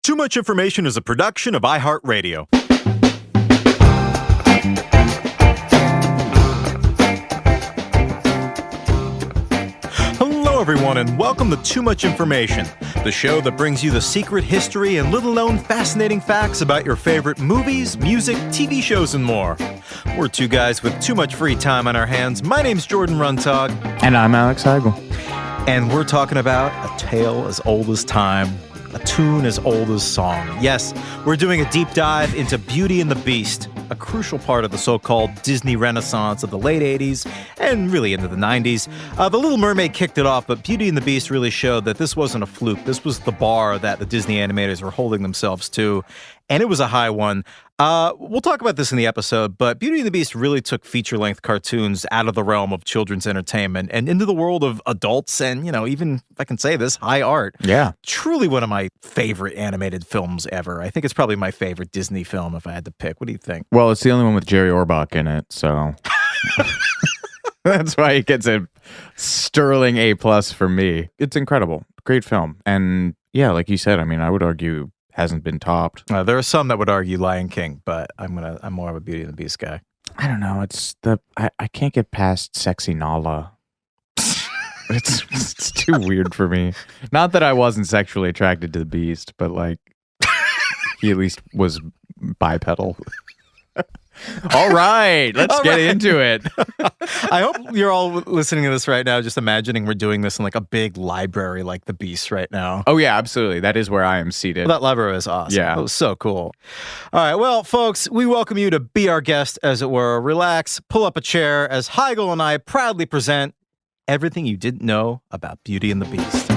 Too Much Information is a production of iHeart Radio. Hello, everyone, and welcome to Too Much Information, the show that brings you the secret history and little-known fascinating facts about your favorite movies, music, TV shows, and more. We're two guys with too much free time on our hands. My name's Jordan Runtagh. And I'm Alex Heigl. And we're talking about a tale as old as time, a tune as old as song. Yes, we're doing a deep dive into Beauty and the Beast, a crucial part of the so-called Disney Renaissance of the late 80s and really into the 90s. The Little Mermaid kicked it off, but Beauty and the Beast really showed that this wasn't a fluke. This was the bar that the Disney animators were holding themselves to, and it was a high one. We'll talk about this in the episode, but Beauty and the Beast really took feature-length cartoons out of the realm of children's entertainment and into the world of adults and, even, if I can say this, high art. Yeah. Truly one of my favorite animated films ever. I think it's probably my favorite Disney film if I had to pick. What do you think? Well, it's the only one with Jerry Orbach in it, so that's why it gets a sterling A+ for me. It's incredible. Great film. And yeah, like you said, I would argue hasn't been topped. There are some that would argue Lion King, but I'm more of a Beauty and the Beast guy. I don't know. I can't get past Sexy Nala. It's too weird for me. Not that I wasn't sexually attracted to the Beast, but he at least was bipedal. All right, let's get into it. I hope you're all listening to this right now, just imagining we're doing this in a big library like the Beast right now. Oh, yeah, absolutely. That is where I am seated. Well, that library is awesome. Yeah. It was so cool. All right, well, folks, we welcome you to be our guest, as it were. Relax, pull up a chair, as Heigl and I proudly present everything you didn't know about Beauty and the Beast.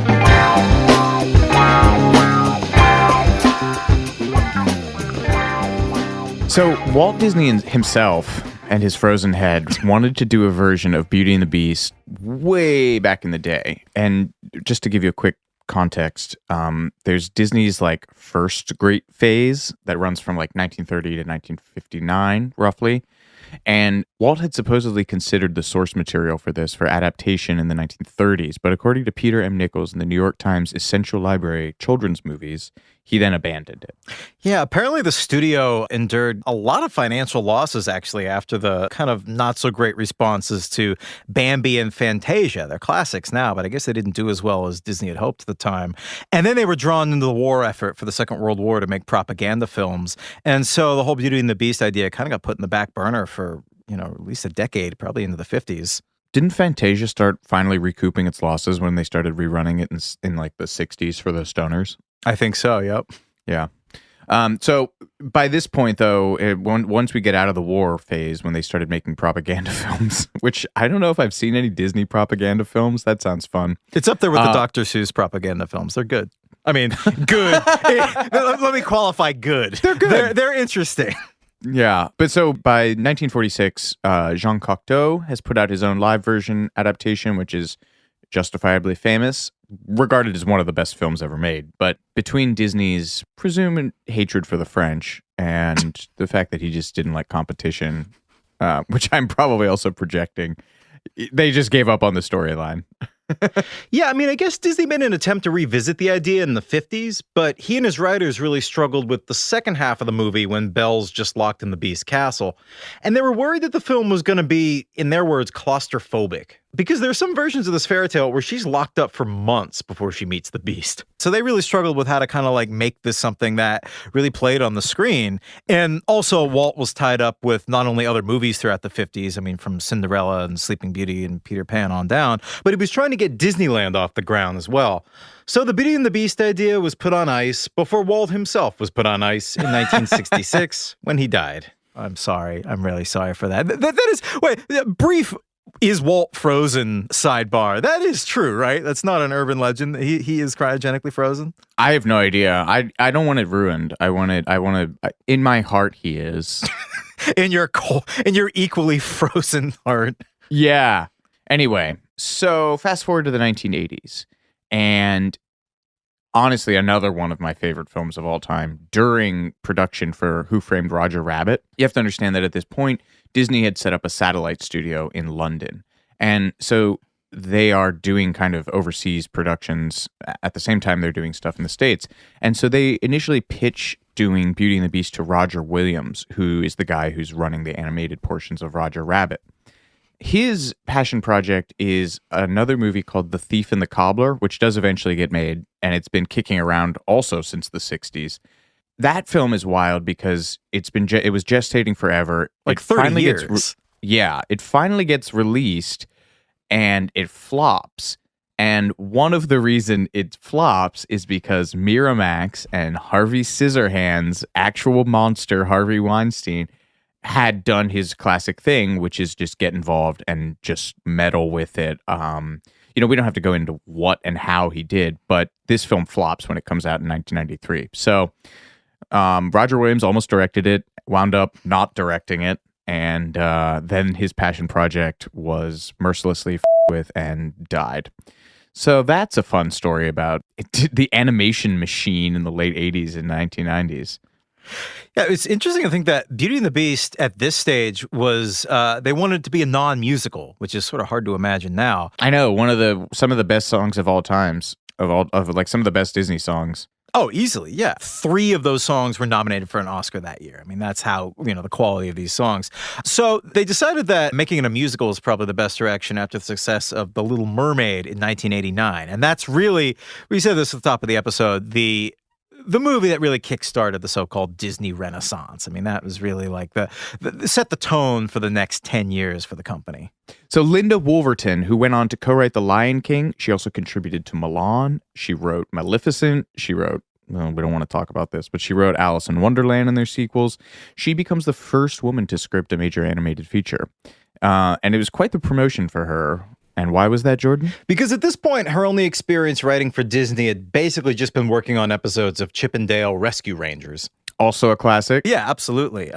So Walt Disney himself and his frozen head wanted to do a version of Beauty and the Beast way back in the day. And just to give you a quick context, there's Disney's first great phase that runs from 1930 to 1959, roughly. And Walt had supposedly considered the source material for this for adaptation in the 1930s, but according to Peter M. Nichols in the New York Times Essential Library Children's Movies, he then abandoned it. Yeah, apparently the studio endured a lot of financial losses, actually, after the kind of not-so-great responses to Bambi and Fantasia. They're classics now, but I guess they didn't do as well as Disney had hoped at the time. And then they were drawn into the war effort for the Second World War to make propaganda films. And so the whole Beauty and the Beast idea kind of got put in the back burner for, at least a decade, probably into the 50s. Didn't Fantasia start finally recouping its losses when they started rerunning it in the 60s for the stoners? I think so, yep. Yeah. So by this point, though, once we get out of the war phase, when they started making propaganda films, which I don't know if I've seen any Disney propaganda films. That sounds fun. It's up there with the Dr. Seuss propaganda films. They're good. Good. Let me qualify good. They're good. They're interesting. Yeah. But so by 1946, Jean Cocteau has put out his own live version adaptation, which is justifiably famous, regarded as one of the best films ever made. But between Disney's presumed hatred for the French and the fact that he just didn't like competition, which I'm probably also projecting, they just gave up on the storyline. Yeah, I guess Disney made an attempt to revisit the idea in the 50s, but he and his writers really struggled with the second half of the movie when Belle's just locked in the Beast castle. And they were worried that the film was going to be, in their words, claustrophobic. Because there are some versions of this fairy tale where she's locked up for months before she meets the Beast. So they really struggled with how to kind of make this something that really played on the screen. And also Walt was tied up with not only other movies throughout the 50s, from Cinderella and Sleeping Beauty and Peter Pan on down, but he was trying to get Disneyland off the ground as well. So the Beauty and the Beast idea was put on ice before Walt himself was put on ice in 1966 when he died. I'm sorry. I'm really sorry for that. Brief is Walt frozen sidebar. That is true, right? That's not an urban legend. He is cryogenically frozen. I have no idea. I don't want it ruined. I want to, in my heart, he is. in your equally frozen heart. Yeah. Anyway, so fast forward to the 1980s. And honestly, another one of my favorite films of all time during production for Who Framed Roger Rabbit. You have to understand that at this point, Disney had set up a satellite studio in London. And so they are doing kind of overseas productions at the same time they're doing stuff in the States. And so they initially pitch doing Beauty and the Beast to Roger Williams, who is the guy who's running the animated portions of Roger Rabbit. His passion project is another movie called The Thief and the Cobbler, which does eventually get made, and it's been kicking around also since the 60s. That film is wild because it was gestating forever. Like 30 years. It finally gets released and it flops. And one of the reason it flops is because Miramax and Harvey Scissorhands, actual monster Harvey Weinstein, had done his classic thing, which is just get involved and just meddle with it. We don't have to go into what and how he did, but this film flops when it comes out in 1993. So Roger Williams almost directed it, wound up not directing it, and then his passion project was mercilessly with and died. So that's a fun story about the animation machine in the late 80s and 1990s. Yeah, it's interesting to think that Beauty and the Beast at this stage was, they wanted it to be a non-musical, which is sort of hard to imagine now. I know, some of the best songs of all times, like some of the best Disney songs. Oh, easily, yeah. 3 of those songs were nominated for an Oscar that year. I mean, that's how, the quality of these songs. So they decided that making it a musical is probably the best direction after the success of The Little Mermaid in 1989. And that's really, we said this at the top of the episode, the movie that really kickstarted the so-called Disney Renaissance. I mean, that was really like set the tone for the next 10 years for the company. So Linda Wolverton, who went on to co-write The Lion King, she also contributed to Milan. She wrote Maleficent. She wrote, well, we don't want to talk about this, but she wrote Alice in Wonderland and their sequels. She becomes the first woman to script a major animated feature. And it was quite the promotion for her. And why was that, Jordan? Because at this point, her only experience writing for Disney had basically just been working on episodes of Chip and Dale Rescue Rangers. Also a classic. Yeah, absolutely.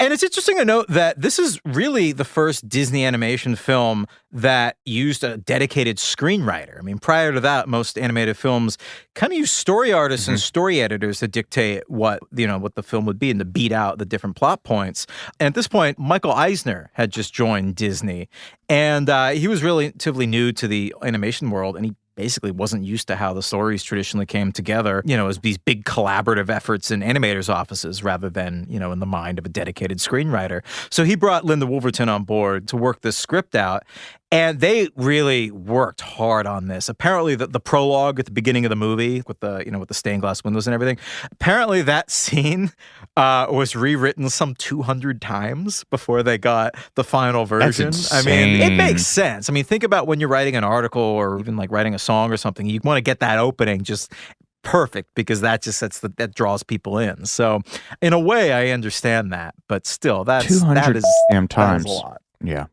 And it's interesting to note that this is really the first Disney animation film that used a dedicated screenwriter. I mean, prior to that, most animated films kind of use story artists and story editors to dictate what the film would be and to beat out the different plot points. And at this point, Michael Eisner had just joined Disney, and he was relatively new to the animation world, and he basically wasn't used to how the stories traditionally came together, as these big collaborative efforts in animators' offices rather than, in the mind of a dedicated screenwriter. So he brought Linda Wolverton on board to work this script out. And they really worked hard on this. Apparently, the prologue at the beginning of the movie with the stained glass windows and everything, apparently that scene was rewritten some 200 times before they got the final version. That's I mean, it insane. makes sense. I mean, think about when you're writing an article or even like writing a song or something, you want to get that opening just perfect because that just that draws people in. So in a way, I understand that, but still, 200 damn times. That is a lot. Yeah.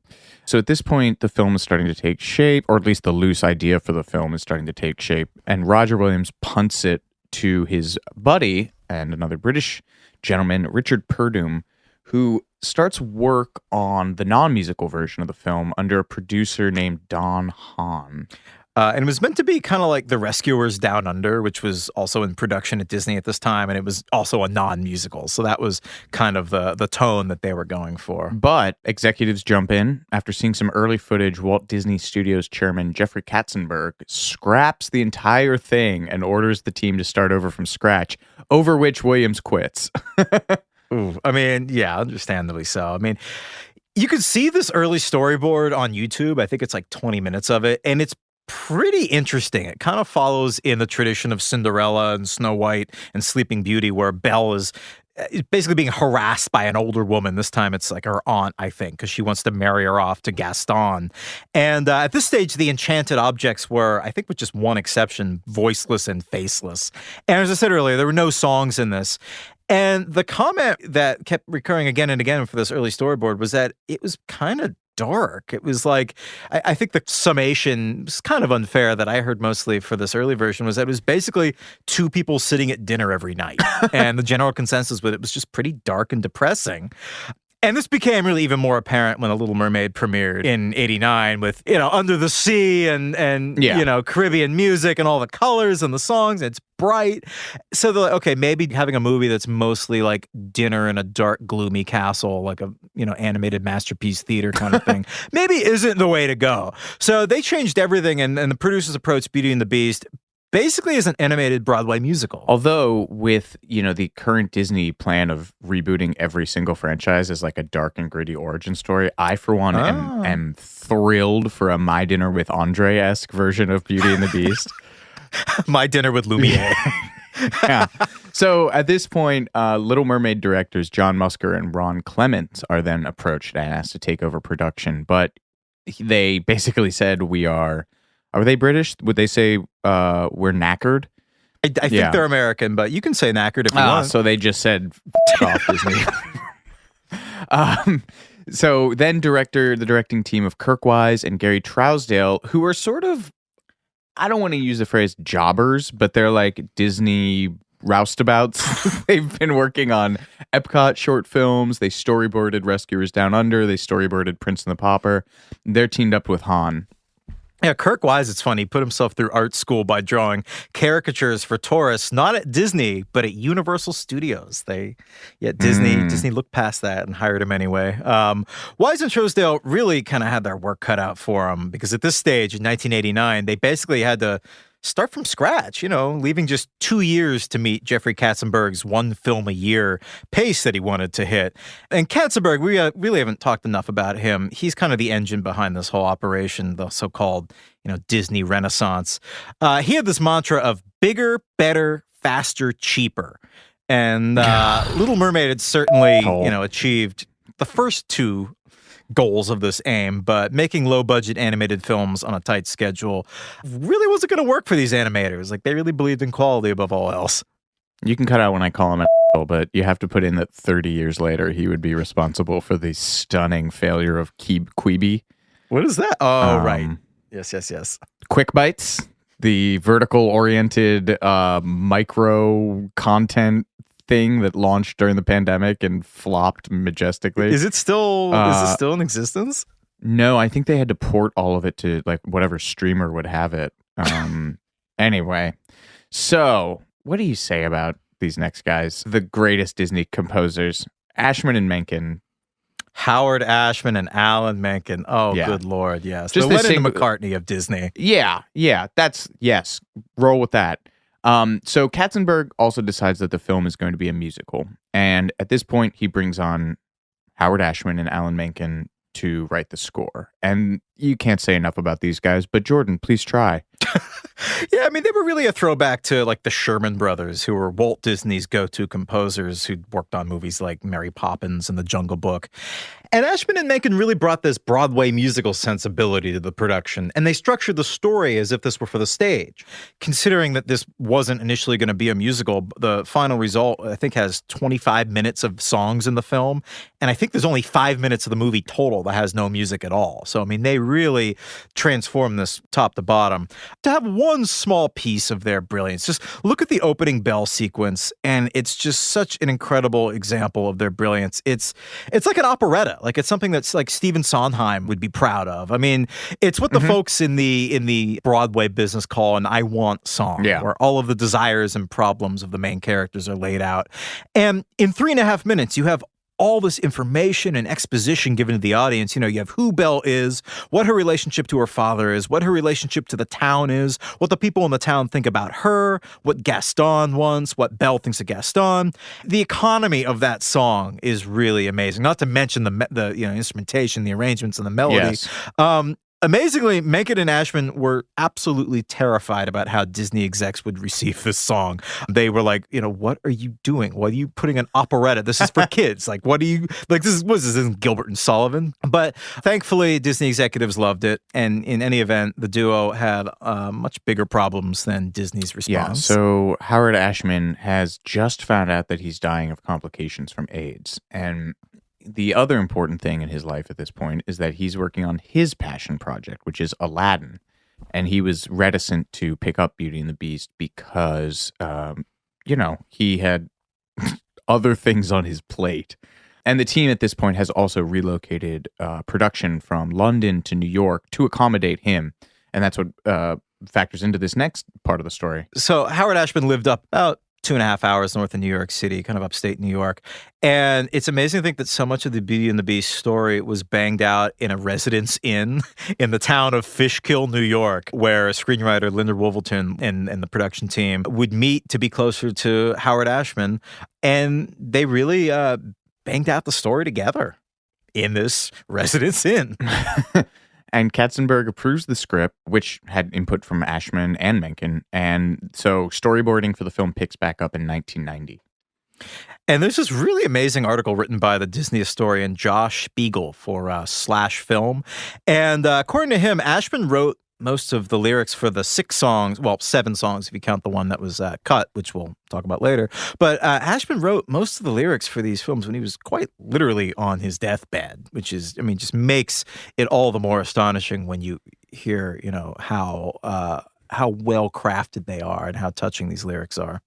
So at this point, the film is starting to take shape, or at least the loose idea for the film is starting to take shape. And Roger Williams punts it to his buddy and another British gentleman, Richard Purdom, who starts work on the non-musical version of the film under a producer named Don Hahn. And it was meant to be kind of like The Rescuers Down Under, which was also in production at Disney at this time, and it was also a non-musical. So that was kind of the tone that they were going for. But executives jump in. After seeing some early footage, Walt Disney Studios chairman Jeffrey Katzenberg scraps the entire thing and orders the team to start over from scratch, over which Williams quits. Ooh, I mean, yeah, understandably so. I mean, you could see this early storyboard on YouTube. I think it's like 20 minutes of it, and it's pretty interesting. It kind of follows in the tradition of Cinderella and Snow White and Sleeping Beauty, where Belle is basically being harassed by an older woman. This time it's like her aunt, I think, because she wants to marry her off to Gaston. And at this stage, the enchanted objects were, I think with just one exception, voiceless and faceless. And as I said earlier, there were no songs in this. And the comment that kept recurring again and again for this early storyboard was that it was kind of dark. It was like, I think the summation was kind of unfair that I heard mostly for this early version was that it was basically 2 people sitting at dinner every night. And the general consensus with it was just pretty dark and depressing. And this became really even more apparent when The Little Mermaid premiered in '89 with, Under the Sea and Caribbean music and all the colors and the songs. It's bright. So they're like, okay, maybe having a movie that's mostly like dinner in a dark, gloomy castle, like a animated masterpiece theater kind of thing, maybe isn't the way to go. So they changed everything, and the producers approached Beauty and the Beast basically as an animated Broadway musical. Although with, the current Disney plan of rebooting every single franchise as like a dark and gritty origin story, I, for one, am thrilled for a My Dinner with Andre-esque version of Beauty and the Beast. My Dinner with Lumiere. Yeah. So at this point, Little Mermaid directors John Musker and Ron Clements are then approached and asked to take over production. But they basically said, are they British? Would they say we're knackered? I think they're American, but you can say knackered if you want. So they just said, off Disney. So then the directing team of Kirk Wise and Gary Trousdale, who are sort of, I don't want to use the phrase jobbers, but they're like Disney roustabouts. They've been working on Epcot short films. They storyboarded Rescuers Down Under. They storyboarded Prince and the Pauper. They're teamed up with Han. Yeah, Kirk Wise, it's funny, he put himself through art school by drawing caricatures for tourists, not at Disney, but at Universal Studios. Disney looked past that and hired him anyway. Wise and Trousdale really kind of had their work cut out for them, because at this stage in 1989, they basically had to start from scratch, leaving just 2 years to meet Jeffrey Katzenberg's one film a year pace that he wanted to hit. And Katzenberg, we really haven't talked enough about him. He's kind of the engine behind this whole operation, the so-called, Disney Renaissance. He had this mantra of bigger, better, faster, cheaper. And Little Mermaid had certainly, achieved the first two goals of this aim, but making low-budget animated films on a tight schedule really wasn't going to work for these animators. Like, they really believed in quality above all else. You can cut out when I call him an asshole, but you have to put in that 30 years later, he would be responsible for the stunning failure of Quibi. What is that? Oh, right. Yes. Quick Bites, the vertical-oriented micro content thing that launched during the pandemic and flopped majestically. Is it still in existence? No, I think they had to port all of it to like whatever streamer would have it. Anyway, so what do you say about these next guys? The greatest Disney composers, Ashman and Menken. Howard Ashman and Alan Menken. Oh, yeah. Good Lord, yes. Just the Lennon and McCartney of Disney. Yeah. Yes. Roll with that. So Katzenberg also decides that the film is going to be a musical. And at this point, he brings on Howard Ashman and Alan Menken to write the score. And you can't say enough about these guys, but Jordan, please try. Yeah, I mean, they were really a throwback to like the Sherman Brothers, who were Walt Disney's go-to composers who'd worked on movies like Mary Poppins and The Jungle Book. And Ashman and Menken really brought this Broadway musical sensibility to the production, and they structured the story as if this were for the stage. Considering that this wasn't initially going to be a musical, the final result, I think, has 25 minutes of songs in the film, and I think there's only 5 minutes of the movie total that has no music at all. So, I mean, they really transformed this top to bottom. To have one small piece of their brilliance, just look at the opening Belle sequence, and it's just such an incredible example of their brilliance. It's like an operetta. Like, it's something that's like Stephen Sondheim would be proud of. I mean, it's what the folks in the Broadway business call an I want song, where all of the desires and problems of the main characters are laid out. And in 3.5 minutes, you have all this information and exposition given to the audience. You have who Belle is, what her relationship to her father is, what her relationship to the town is, what the people in the town think about her, what Gaston wants, what Belle thinks of Gaston. The economy of that song is really amazing. Not to mention the instrumentation, the arrangements, and the melody. Yes. Amazingly, Menken and Ashman were absolutely terrified about how Disney execs would receive this song. They were like, what are you doing? Why are you putting an operetta? This is for kids. Like, what are you, like, this isn't Gilbert and Sullivan. But thankfully, Disney executives loved it. And in any event, the duo had much bigger problems than Disney's response. Yeah, so Howard Ashman has just found out that he's dying of complications from AIDS. And the other important thing in his life at this point is that he's working on his passion project, which is Aladdin. And he was reticent to pick up Beauty and the Beast because, he had other things on his plate. And the team at this point has also relocated production from London to New York to accommodate him. And that's what factors into this next part of the story. So Howard Ashman lived up about 2.5 hours north of New York City, kind of upstate New York. And it's amazing to think that so much of the Beauty and the Beast story was banged out in a residence inn in the town of Fishkill, New York, where screenwriter Linda Woolverton and the production team would meet to be closer to Howard Ashman. And they really banged out the story together in this residence inn. And Katzenberg approves the script, which had input from Ashman and Menken. And so storyboarding for the film picks back up in 1990. And there's this really amazing article written by the Disney historian Josh Spiegel for Slash Film. And according to him, Ashman wrote most of the lyrics for the 6 songs, well, 7 songs if you count the one that was cut, which we'll talk about later. But Ashman wrote most of the lyrics for these films when he was quite literally on his deathbed, which is, I mean, just makes it all the more astonishing when you hear, how well crafted they are and how touching these lyrics are.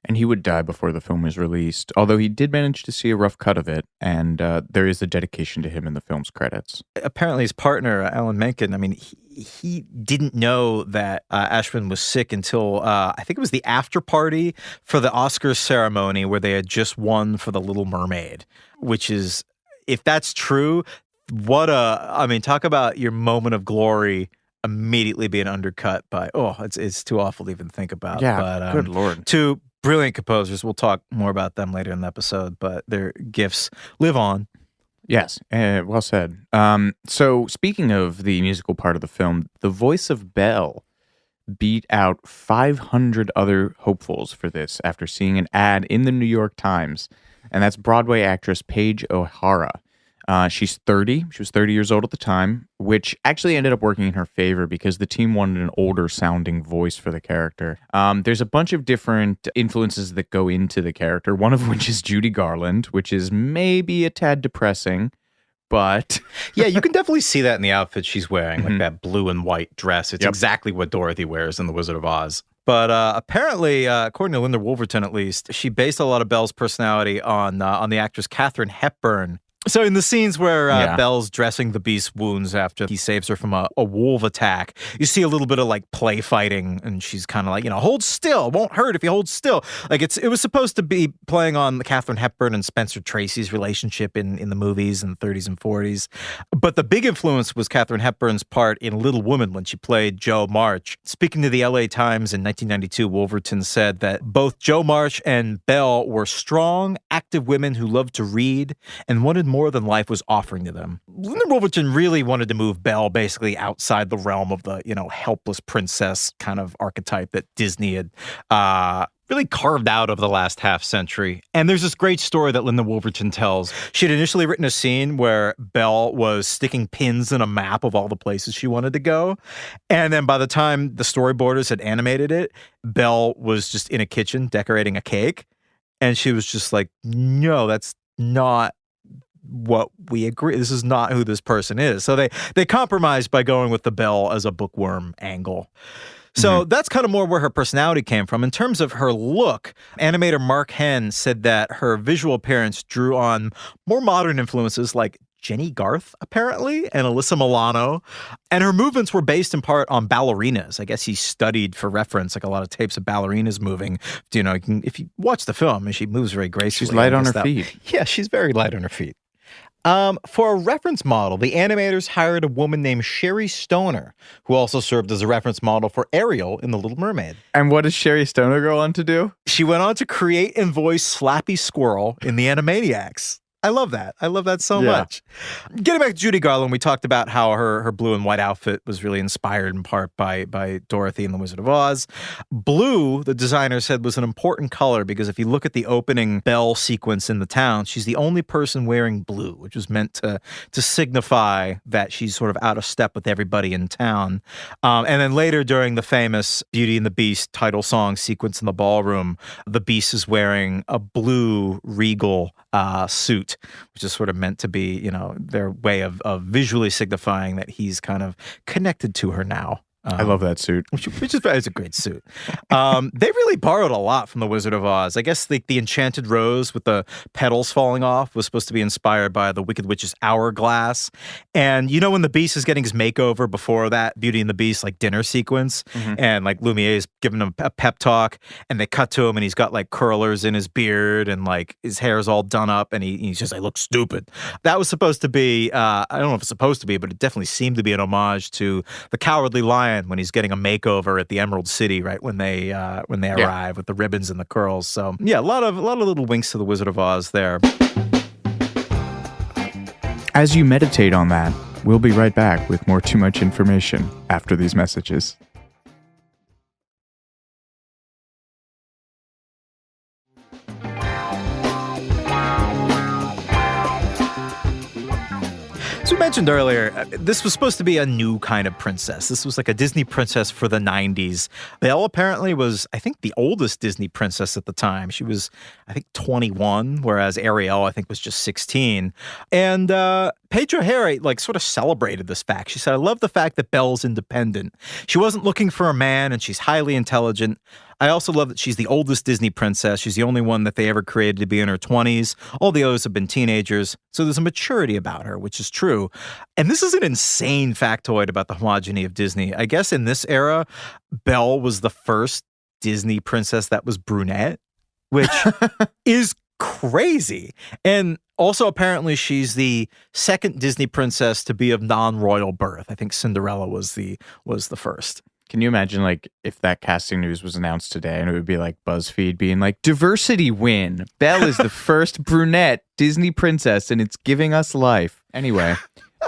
And he would die before the film was released, although he did manage to see a rough cut of it, and there is a dedication to him in the film's credits. Apparently his partner, Alan Menken, I mean, he didn't know that Ashman was sick until, I think it was the after party for the Oscars ceremony where they had just won for The Little Mermaid, which is, if that's true, talk about your moment of glory immediately being undercut by, it's too awful to even think about. Yeah, but, good Lord. Two brilliant composers. We'll talk more about them later in the episode, but their gifts live on. Yes, well said. So speaking of the musical part of the film, the voice of Belle beat out 500 other hopefuls for this after seeing an ad in the New York Times, and that's Broadway actress Paige O'Hara. She's 30. She was 30 years old at the time, which actually ended up working in her favor because the team wanted an older sounding voice for the character. There's a bunch of different influences that go into the character, one of which is Judy Garland, which is maybe a tad depressing, but... Yeah, you can definitely see that in the outfit she's wearing, like that blue and white dress. It's exactly what Dorothy wears in The Wizard of Oz. But apparently, according to Linda Woolverton at least, she based a lot of Belle's personality on the actress Katharine Hepburn. So in the scenes where Belle's dressing the Beast's wounds after he saves her from a wolf attack, you see a little bit of like play fighting, and she's kind of like, hold still, it won't hurt if you hold still. Like it was supposed to be playing on Katharine Hepburn and Spencer Tracy's relationship in the movies in the 30s and 40s. But the big influence was Katharine Hepburn's part in Little Woman when she played Jo March. Speaking to the LA Times in 1992, Wolverton said that both Jo March and Belle were strong, active women who loved to read and wanted more than life was offering to them. Linda Woolverton really wanted to move Belle basically outside the realm of the, helpless princess kind of archetype that Disney had really carved out of the last half century. And there's this great story that Linda Woolverton tells. She had initially written a scene where Belle was sticking pins in a map of all the places she wanted to go. And then by the time the storyboarders had animated it, Belle was just in a kitchen decorating a cake. And she was just like, no, that's not what we agree. This is not who this person is. So they compromised by going with the Belle as a bookworm angle. So that's kind of more where her personality came from. In terms of her look, animator Mark Henn said that her visual appearance drew on more modern influences like Jenny Garth, apparently, and Alyssa Milano. And her movements were based in part on ballerinas. I guess he studied for reference, like a lot of tapes of ballerinas moving. If you watch the film, she moves very gracefully. She's light on her feet. Yeah, she's very light on her feet. For a reference model, the animators hired a woman named Sherry Stoner, who also served as a reference model for Ariel in The Little Mermaid. And what does Sherry Stoner go on to do? She went on to create and voice Slappy Squirrel in The Animaniacs. I love that. I love that so much. Getting back to Judy Garland, we talked about how her blue and white outfit was really inspired in part by Dorothy and the Wizard of Oz. Blue, the designer said, was an important color because if you look at the opening Belle sequence in the town, she's the only person wearing blue, which was meant to signify that she's sort of out of step with everybody in town. And then later during the famous Beauty and the Beast title song sequence in the ballroom, the Beast is wearing a blue regal suit, which is sort of meant to be, their way of visually signifying that he's kind of connected to her now. I love that suit. Which is it's a great suit. They really borrowed a lot from The Wizard of Oz. I guess the Enchanted Rose with the petals falling off was supposed to be inspired by the Wicked Witch's hourglass. And you know when the Beast is getting his makeover before that Beauty and the Beast like dinner sequence, and like Lumiere's giving him a pep talk, and they cut to him and he's got like curlers in his beard and like his hair's all done up and he's just like, looks stupid. That was supposed to be, I don't know if it's supposed to be, but it definitely seemed to be an homage to the Cowardly Lion when he's getting a makeover at the Emerald City, right when they arrive with the ribbons and the curls. So yeah, a lot of little winks to the Wizard of Oz there. As you meditate on that, we'll be right back with more Too Much Information after these messages. As we mentioned earlier, this was supposed to be a new kind of princess. This was like a Disney princess for the 90s. Belle apparently was, I think, the oldest Disney princess at the time. She was, I think, 21, whereas Ariel, I think, was just 16. And Pedro O'Hara, like, sort of celebrated this fact. She said, I love the fact that Belle's independent. She wasn't looking for a man, and she's highly intelligent. I also love that she's the oldest Disney princess. She's the only one that they ever created to be in her 20s. All the others have been teenagers. So there's a maturity about her, which is true. And this is an insane factoid about the homogeny of Disney. I guess in this era, Belle was the first Disney princess that was brunette, which is crazy. And also, apparently, she's the second Disney princess to be of non-royal birth. I think Cinderella was the first. Can you imagine, like, if that casting news was announced today and it would be like BuzzFeed being like, diversity win. Belle is the first brunette Disney princess and it's giving us life. Anyway,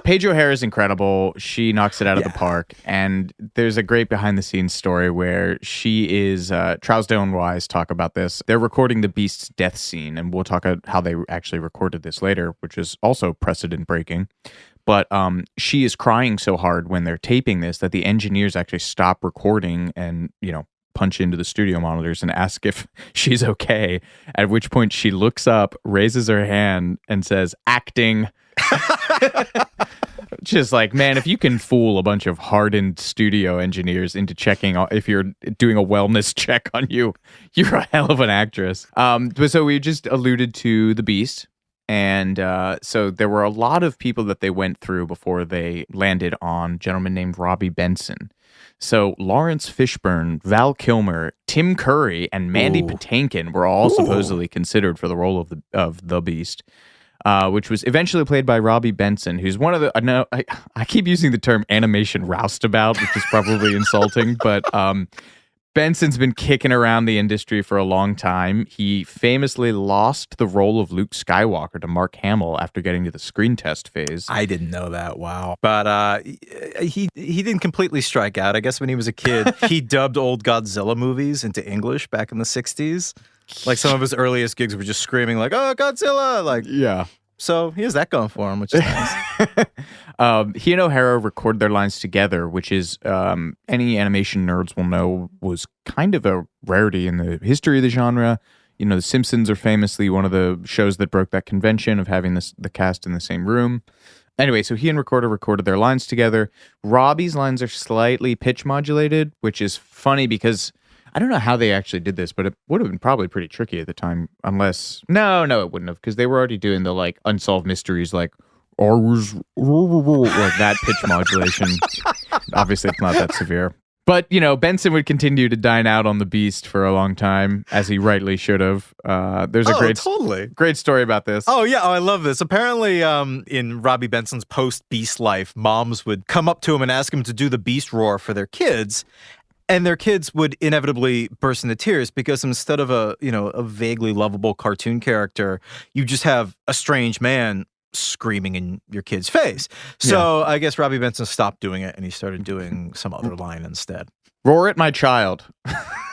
Pedro O'Hara is incredible. She knocks it out of the park. And there's a great behind the scenes story where she is, Trousdale and Wise talk about this. They're recording the Beast's death scene, and we'll talk about how they actually recorded this later, which is also precedent breaking. But she is crying so hard when they're taping this that the engineers actually stop recording and, punch into the studio monitors and ask if she's okay. At which point she looks up, raises her hand, and says, acting. Just like, man, if you can fool a bunch of hardened studio engineers into checking if you're doing a wellness check on you, you're a hell of an actress. So we just alluded to the Beast. And so there were a lot of people that they went through before they landed on a gentleman named Robbie Benson. So Lawrence Fishburne, Val Kilmer, Tim Curry, and Mandy Patinkin were all supposedly considered for the role of the Beast, which was eventually played by Robbie Benson, who's one of the... I keep using the term animation roustabout, which is probably insulting, but... Benson's been kicking around the industry for a long time. He famously lost the role of Luke Skywalker to Mark Hamill after getting to the screen test phase. I didn't know that. Wow. But he didn't completely strike out. I guess when he was a kid, he dubbed old Godzilla movies into English back in the 60s. Like some of his earliest gigs were just screaming like, oh, Godzilla! Like, yeah. So he has that going for him, which is nice. He and O'Hara record their lines together, which is, any animation nerds will know, was kind of a rarity in the history of the genre. The Simpsons are famously one of the shows that broke that convention of having the cast in the same room. Anyway, so he and Recorder recorded their lines together. Robbie's lines are slightly pitch modulated, which is funny because... I don't know how they actually did this, but it would have been probably pretty tricky at the time, unless... No, it wouldn't have, because they were already doing the, like, unsolved mysteries, like, I was... like that pitch modulation. Obviously, it's not that severe. But, Benson would continue to dine out on the Beast for a long time, as he rightly should have. There's a great story about this. Oh, yeah. Oh, I love this. Apparently, in Robbie Benson's post-Beast life, moms would come up to him and ask him to do the Beast roar for their kids. And their kids would inevitably burst into tears because instead of a vaguely lovable cartoon character, you just have a strange man screaming in your kid's face. So I guess Robbie Benson stopped doing it and he started doing some other line instead. Roar at my child.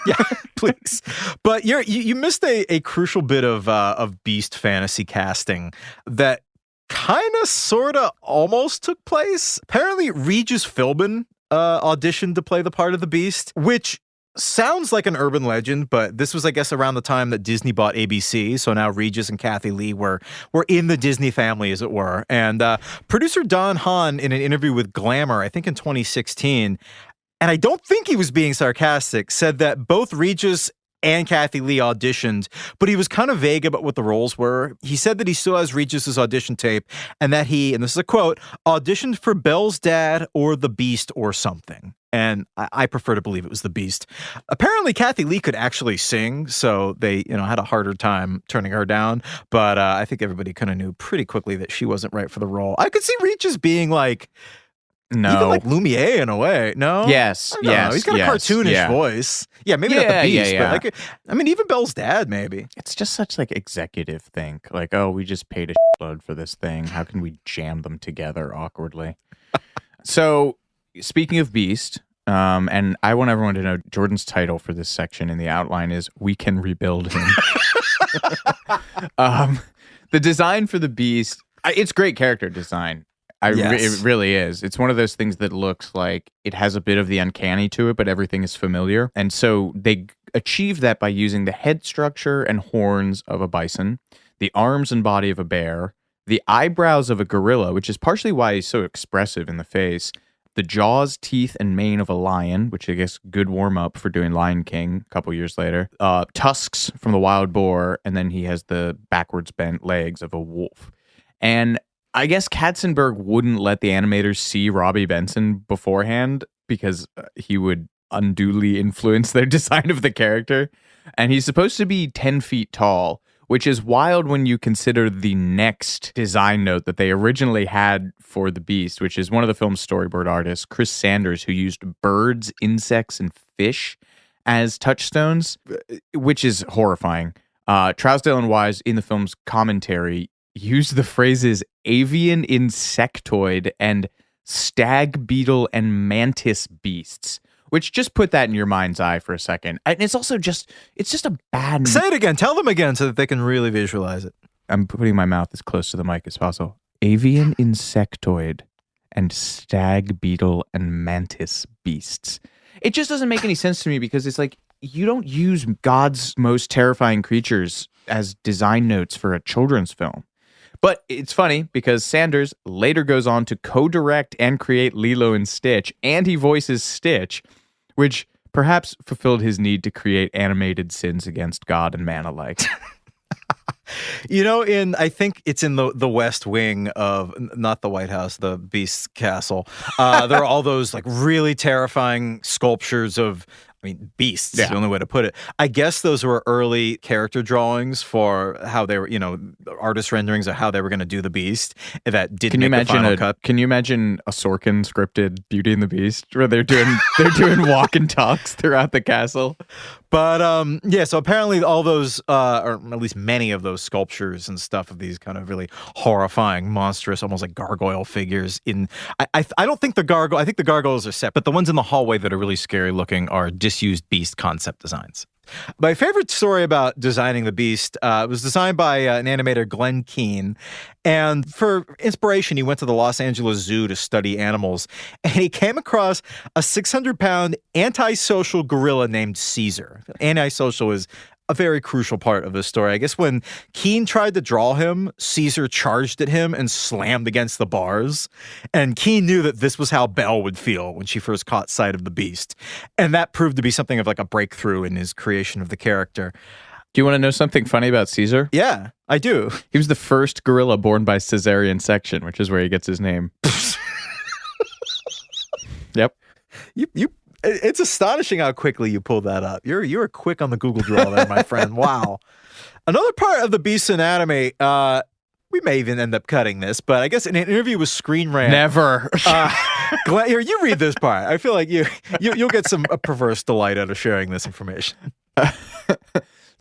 Yeah, please. But you missed a crucial bit of Beast fantasy casting that kind of, sort of, almost took place. Apparently, Regis Philbin auditioned to play the part of the Beast, which sounds like an urban legend, but this was, I guess, around the time that Disney bought ABC. So now Regis and Kathy Lee were in the Disney family, as it were. And producer Don Hahn, in an interview with Glamour, I think in 2016, and I don't think he was being sarcastic, said that both Regis and Kathy Lee auditioned, but he was kind of vague about what the roles were. He said that he still has Regis's audition tape and that he, and this is a quote, auditioned for Belle's dad or the Beast or something. And I prefer to believe it was the Beast. Apparently, Kathy Lee could actually sing, so they, had a harder time turning her down. But I think everybody kind of knew pretty quickly that she wasn't right for the role. I could see Regis being like, no, even like Lumiere in a way. No, yes, yes, he's got a cartoonish voice. Yeah, maybe not the Beast, but like, even Belle's dad, maybe. It's just such like executive think, like, oh, we just paid a shitload for this thing. How can we jam them together awkwardly? So, speaking of Beast, and I want everyone to know Jordan's title for this section in the outline is "We Can Rebuild Him." The design for the Beast, it's great character design. It really is. It's one of those things that looks like it has a bit of the uncanny to it, but everything is familiar. And so they achieve that by using the head structure and horns of a bison, the arms and body of a bear, the eyebrows of a gorilla, which is partially why he's so expressive in the face, the jaws, teeth, and mane of a lion, which I guess good warm-up for doing Lion King a couple years later, tusks from the wild boar, and then he has the backwards bent legs of a wolf. And I guess Katzenberg wouldn't let the animators see Robbie Benson beforehand because he would unduly influence their design of the character. And he's supposed to be 10 feet tall, which is wild when you consider the next design note that they originally had for the Beast, which is one of the film's storyboard artists, Chris Sanders, who used birds, insects, and fish as touchstones, which is horrifying. Trousdale and Wise, in the film's commentary, use the phrases avian insectoid and stag beetle and mantis beasts, which just put that in your mind's eye for a second. And it's also just a bad... Say it again. Tell them again so that they can really visualize it. I'm putting my mouth as close to the mic as possible. Avian insectoid and stag beetle and mantis beasts. It just doesn't make any sense to me because it's like, you don't use God's most terrifying creatures as design notes for a children's film. But it's funny because Sanders later goes on to co-direct and create Lilo and Stitch, and he voices Stitch, which perhaps fulfilled his need to create animated sins against God and man alike. I think it's in the West Wing of, not the White House, the Beast's castle. There are all those like really terrifying sculptures of, beasts, is the only way to put it. I guess those were early character drawings for how they were, artist renderings of how they were going to do the Beast that didn't make the final cut. Can you imagine a Sorkin scripted Beauty and the Beast where they're doing walk and talks throughout the castle? But so apparently all those, or at least many of those sculptures and stuff of these kind of really horrifying, monstrous, almost like gargoyle figures I don't think I think the gargoyles are set, but the ones in the hallway that are really scary looking are disused Beast concept designs. My favorite story about designing the Beast was designed by an animator, Glenn Keane. And for inspiration, he went to the Los Angeles Zoo to study animals. And he came across a 600-pound antisocial gorilla named Caesar. Antisocial is a very crucial part of this story. I guess when Keane tried to draw him, Caesar charged at him and slammed against the bars. And Keane knew that this was how Belle would feel when she first caught sight of the Beast. And that proved to be something of like a breakthrough in his creation of the character. Do you want to know something funny about Caesar? Yeah, I do. He was the first gorilla born by cesarean section, which is where he gets his name. Yep. It's astonishing how quickly you pulled that up. You're quick on the Google draw there, my friend. Wow. Another part of the Beast's anatomy, we may even end up cutting this, but I guess in an interview with Screen Rant. Never. Glenn, here, you read this part. I feel like you'll get some perverse delight out of sharing this information.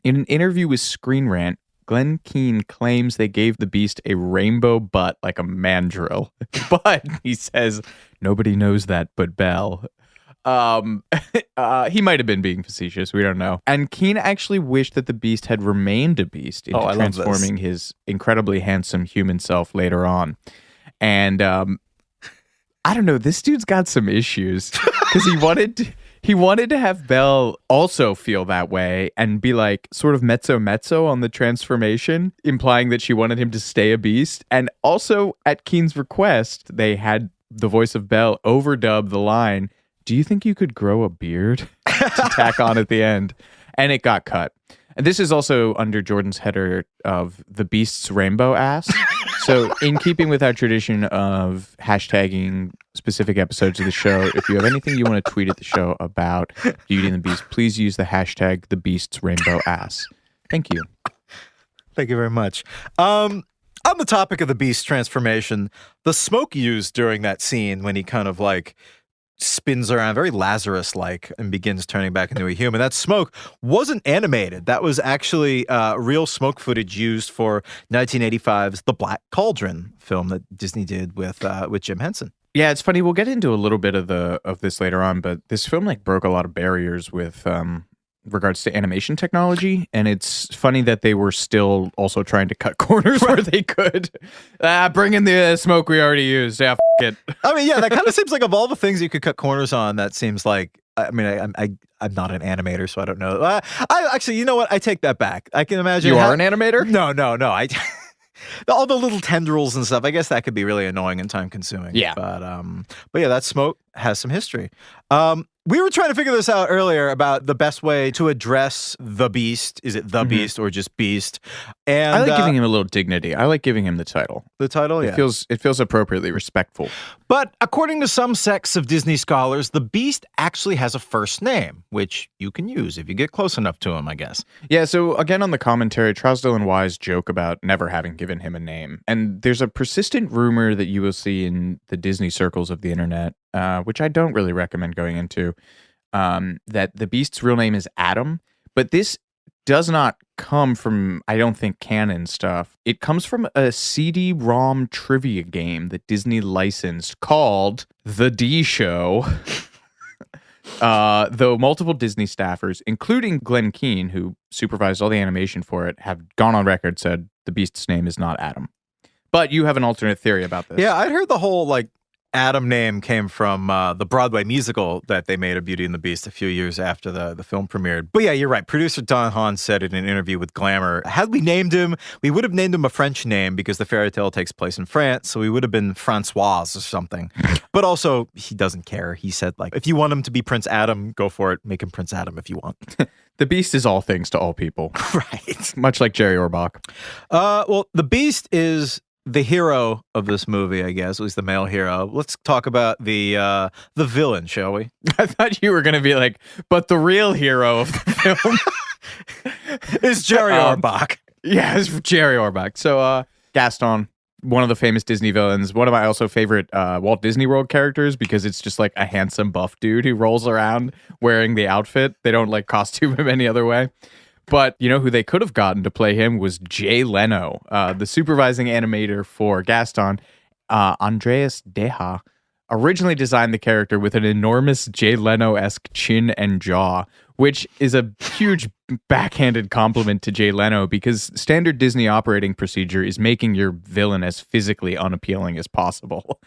In an interview with Screen Rant, Glenn Keane claims they gave the Beast a rainbow butt like a mandrill. But he says, nobody knows that but Belle. He might have been being facetious. We don't know. And Keane actually wished that the Beast had remained a beast into transforming his incredibly handsome human self later on. And I don't know. This dude's got some issues because he wanted to have Belle also feel that way and be like sort of mezzo on the transformation, implying that she wanted him to stay a beast. And also at Keane's request, they had the voice of Belle overdub the line, do you think you could grow a beard to tack on at the end? And it got cut. And this is also under Jordan's header of the Beast's rainbow ass. So in keeping with our tradition of hashtagging specific episodes of the show, if you have anything you want to tweet at the show about Beauty and the Beast, please use the hashtag the Beast's rainbow ass. Thank you. Thank you very much. On the topic of the Beast transformation, the smoke used during that scene when he kind of like spins around very Lazarus-like and begins turning back into a human, that smoke wasn't animated. That was actually real smoke footage used for 1985's The Black Cauldron film that Disney did with Jim Henson. Yeah, it's funny. We'll get into a little bit of this later on, but this film like broke a lot of barriers with regards to animation technology, and it's funny that they were still also trying to cut corners where they could. Bring in the smoke we already used. Yeah, it. I mean, yeah, that kind of seems like of all the things you could cut corners on, that seems like. I mean, I'm not an animator, so I don't know. I actually, you know what? I take that back. I can imagine you are an animator. No. I. All the little tendrils and stuff. I guess that could be really annoying and time consuming. Yeah, but yeah, that smoke has some history. We were trying to figure this out earlier about the best way to address the Beast. Is it the Beast or just Beast? And I like giving him a little dignity. I like giving him the title. The title, yeah. It feels appropriately respectful. But according to some sects of Disney scholars, the Beast actually has a first name, which you can use if you get close enough to him, I guess. Yeah, so again on the commentary, Trousdale and Wise joke about never having given him a name. And there's a persistent rumor that you will see in the Disney circles of the internet, which I don't really recommend going into, that the Beast's real name is Adam. But this does not come from, I don't think, canon stuff. It comes from a CD-ROM trivia game that Disney licensed called The D Show. Though multiple Disney staffers, including Glenn Keane, who supervised all the animation for it, have gone on record said the Beast's name is not Adam. But you have an alternate theory about this. Yeah, I'd heard the whole, like, Adam name came from the Broadway musical that they made of Beauty and the Beast a few years after the film premiered. But yeah, you're right. Producer Don Hahn said in an interview with Glamour, had we named him, we would have named him a French name because the fairy tale takes place in France, so we would have been Francoise or something. But also, he doesn't care. He said, like, if you want him to be Prince Adam, go for it. Make him Prince Adam if you want. The Beast is all things to all people. Right. Much like Jerry Orbach. Well, the Beast is the hero of this movie, I guess, at least the male hero. Let's talk about the villain, shall we? I thought you were going to be like, but the real hero of the film is Jerry Orbach. Yeah, it's Jerry Orbach. So Gaston, one of the famous Disney villains, one of my also favorite Walt Disney World characters, because it's just like a handsome buff dude who rolls around wearing the outfit. They don't like costume him any other way. But you know who they could have gotten to play him was Jay Leno, the supervising animator for Gaston. Andreas Deha originally designed the character with an enormous Jay Leno-esque chin and jaw, which is a huge backhanded compliment to Jay Leno, because standard Disney operating procedure is making your villain as physically unappealing as possible.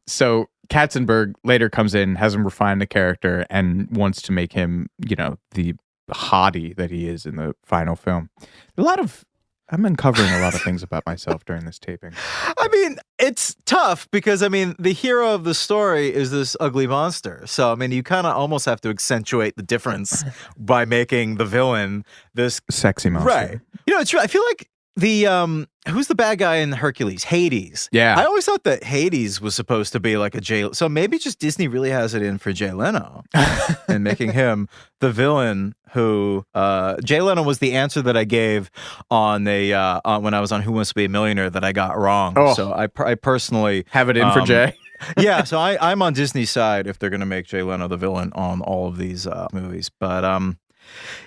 So Katzenberg later comes in, has him refine the character, and wants to make him, you know, the hottie that he is in the final film. I'm uncovering a lot of things about myself during this taping. I mean, it's tough because, I mean, the hero of the story is this ugly monster. So, I mean, you kind of almost have to accentuate the difference by making the villain this sexy monster. Right. You know, it's true. I feel like the who's the bad guy in Hercules? Hades. Yeah. I always thought that Hades was supposed to be like a Jay. So maybe just Disney really has it in for Jay Leno and making him the villain. Who Jay Leno was the answer that I gave on when I was on Who Wants to Be a Millionaire that I got wrong. Oh. So I personally have it in for Jay. Yeah. So I'm on Disney's side if they're going to make Jay Leno the villain on all of these movies. But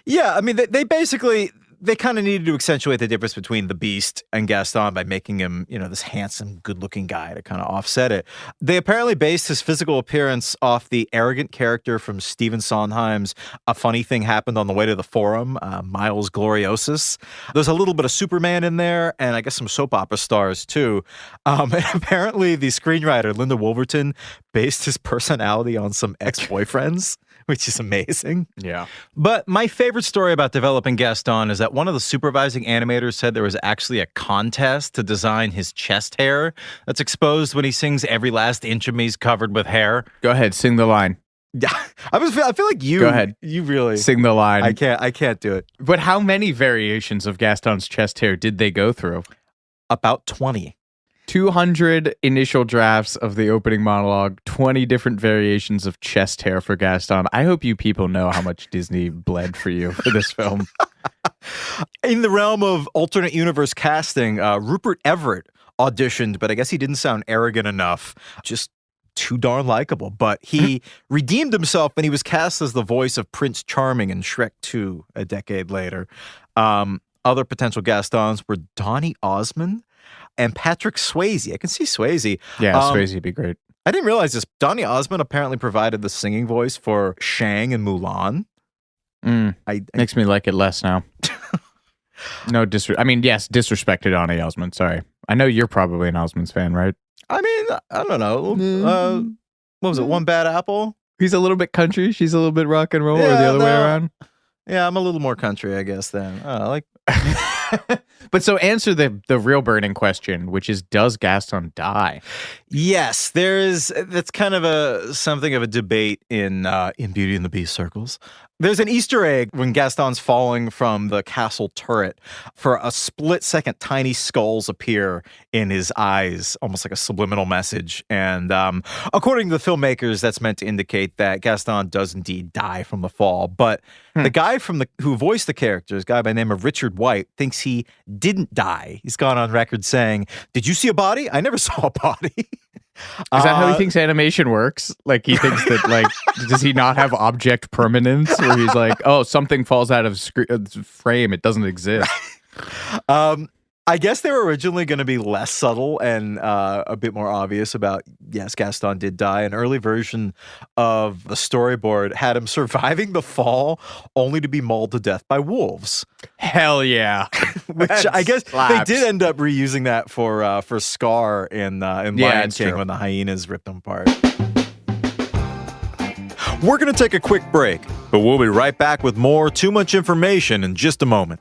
yeah, I mean they basically. They kind of needed to accentuate the difference between the Beast and Gaston by making him, you know, this handsome, good-looking guy to kind of offset it. They apparently based his physical appearance off the arrogant character from Stephen Sondheim's A Funny Thing Happened on the Way to the Forum, Miles Gloriosus. There's a little bit of Superman in there, and I guess some soap opera stars, too. And apparently the screenwriter, Linda Wolverton, based his personality on some ex-boyfriends, which is amazing. Yeah. But my favorite story about developing Gaston is that one of the supervising animators said there was actually a contest to design his chest hair that's exposed when he sings Every Last Inch of Me's Covered with Hair. Go ahead, sing the line. Yeah, I feel like you. Go ahead. You really Sing the line. I can't do it. But how many variations of Gaston's chest hair did they go through? About 20. 200 initial drafts of the opening monologue, 20 different variations of chest hair for Gaston. I hope you people know how much Disney bled for you for this film. In the realm of alternate universe casting, Rupert Everett auditioned, but I guess he didn't sound arrogant enough. Just too darn likable. But he redeemed himself when he was cast as the voice of Prince Charming in Shrek 2 a decade later. Other potential Gastons were Donny Osmond and Patrick Swayze. I can see Swayze. Yeah, Swayze would be great. I didn't realize this. Donny Osmond apparently provided the singing voice for Shang and Mulan. Makes me like it less now. No yes, disrespect to Donny Osmond. Sorry. I know you're probably an Osmonds fan, right? I mean, I don't know. What was it? One Bad Apple? He's a little bit country. She's a little bit rock and roll, or the other way around. Yeah, I'm a little more country, I guess, then. But so answer the real burning question, which is, does Gaston die? Yes, that's kind of something of a debate in Beauty and the Beast circles. There's an Easter egg when Gaston's falling from the castle turret. For a split second, tiny skulls appear in his eyes, almost like a subliminal message. And according to the filmmakers, that's meant to indicate that Gaston does indeed die from the fall. But the guy who voiced the character, a guy by the name of Richard White, thinks he didn't die. He's gone on record saying, "Did you see a body? I never saw a body." Is that how he thinks animation works? Like, he thinks that, does he not have object permanence? Where he's like, oh, something falls out of frame, it doesn't exist. I guess they were originally going to be less subtle and a bit more obvious about, yes, Gaston did die. An early version of the storyboard had him surviving the fall only to be mauled to death by wolves. Hell yeah. Which I guess they did end up reusing that for Scar in Lion King when the hyenas ripped them apart. We're going to take a quick break, but we'll be right back with more Too Much Information in just a moment.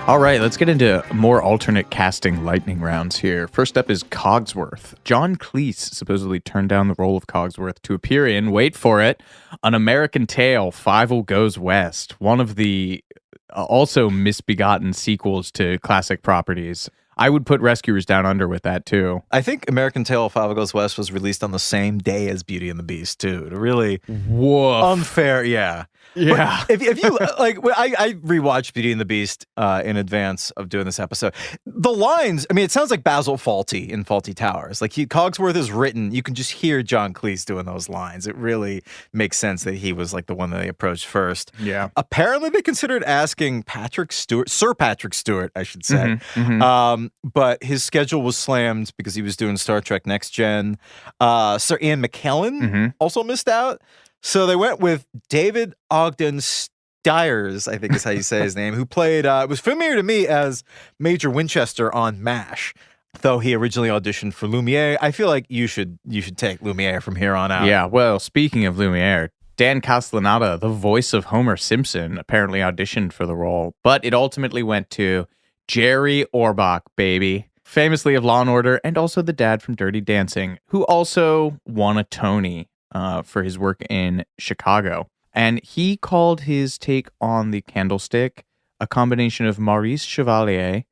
All right, let's get into more alternate casting lightning rounds here. First up is Cogsworth. John Cleese supposedly turned down the role of Cogsworth to appear in, wait for it, An American Tail, Fievel Goes West, one of the also misbegotten sequels to classic properties. I would put Rescuers Down Under with that, too. I think American Tail, Fievel Goes West was released on the same day as Beauty and the Beast, too. Really unfair, yeah. Yeah. But if you I rewatched Beauty and the Beast in advance of doing this episode. The lines, I mean, it sounds like Basil Fawlty in Fawlty Towers. Like Cogsworth is written, you can just hear John Cleese doing those lines. It really makes sense that he was like the one that they approached first. Yeah. Apparently, they considered asking Sir Patrick Stewart, I should say. But his schedule was slammed because he was doing Star Trek Next Gen. Sir Ian McKellen also missed out. So they went with David Ogden Stiers, I think is how you say his name, who played, was familiar to me as Major Winchester on MASH, though he originally auditioned for Lumiere. I feel like you should take Lumiere from here on out. Yeah, well, speaking of Lumiere, Dan Castellaneta, the voice of Homer Simpson, apparently auditioned for the role, but it ultimately went to Jerry Orbach, baby. Famously of Law & Order, and also the dad from Dirty Dancing, who also won a Tony for his work in Chicago. And he called his take on the Candlestick a combination of Maurice Chevalier,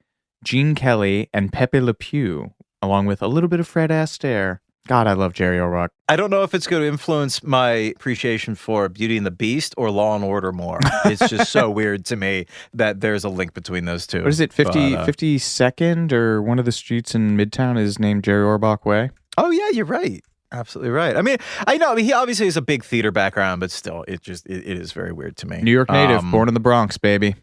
Gene Kelly, and Pepe Le Pew, along with a little bit of Fred Astaire. God, I love Jerry Orbach. I don't know if it's going to influence my appreciation for Beauty and the Beast or Law & Order more. It's just so weird to me that there's a link between those two. What is it, 52nd or one of the streets in Midtown is named Jerry Orbach Way? Oh, yeah, you're right. Absolutely right. I mean, he obviously has a big theater background, but still, it is very weird to me. New York native, born in the Bronx, baby.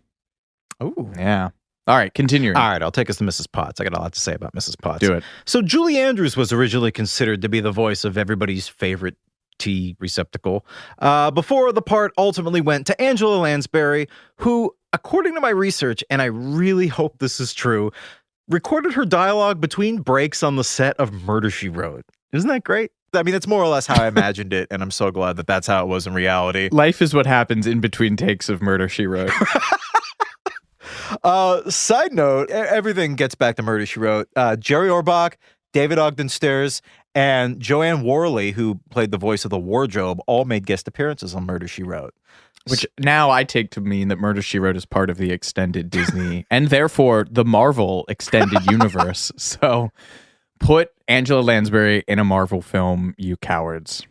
Oh. Yeah. All right, continuing. All right, I'll take us to Mrs. Potts. I got a lot to say about Mrs. Potts. Do it. So Julie Andrews was originally considered to be the voice of everybody's favorite tea receptacle before the part ultimately went to Angela Lansbury, who, according to my research, and I really hope this is true, recorded her dialogue between breaks on the set of Murder, She Wrote. Isn't that great? I mean, that's more or less how I imagined it, and I'm so glad that that's how it was in reality. Life is what happens in between takes of Murder, She Wrote. Side note, everything gets back to Murder, She Wrote. Jerry Orbach, David Ogden Stiers, and Joanne Worley, who played the voice of the wardrobe, all made guest appearances on Murder, She Wrote. Which now I take to mean that Murder, She Wrote is part of the extended Disney and therefore the Marvel extended universe. So put Angela Lansbury in a Marvel film, you cowards.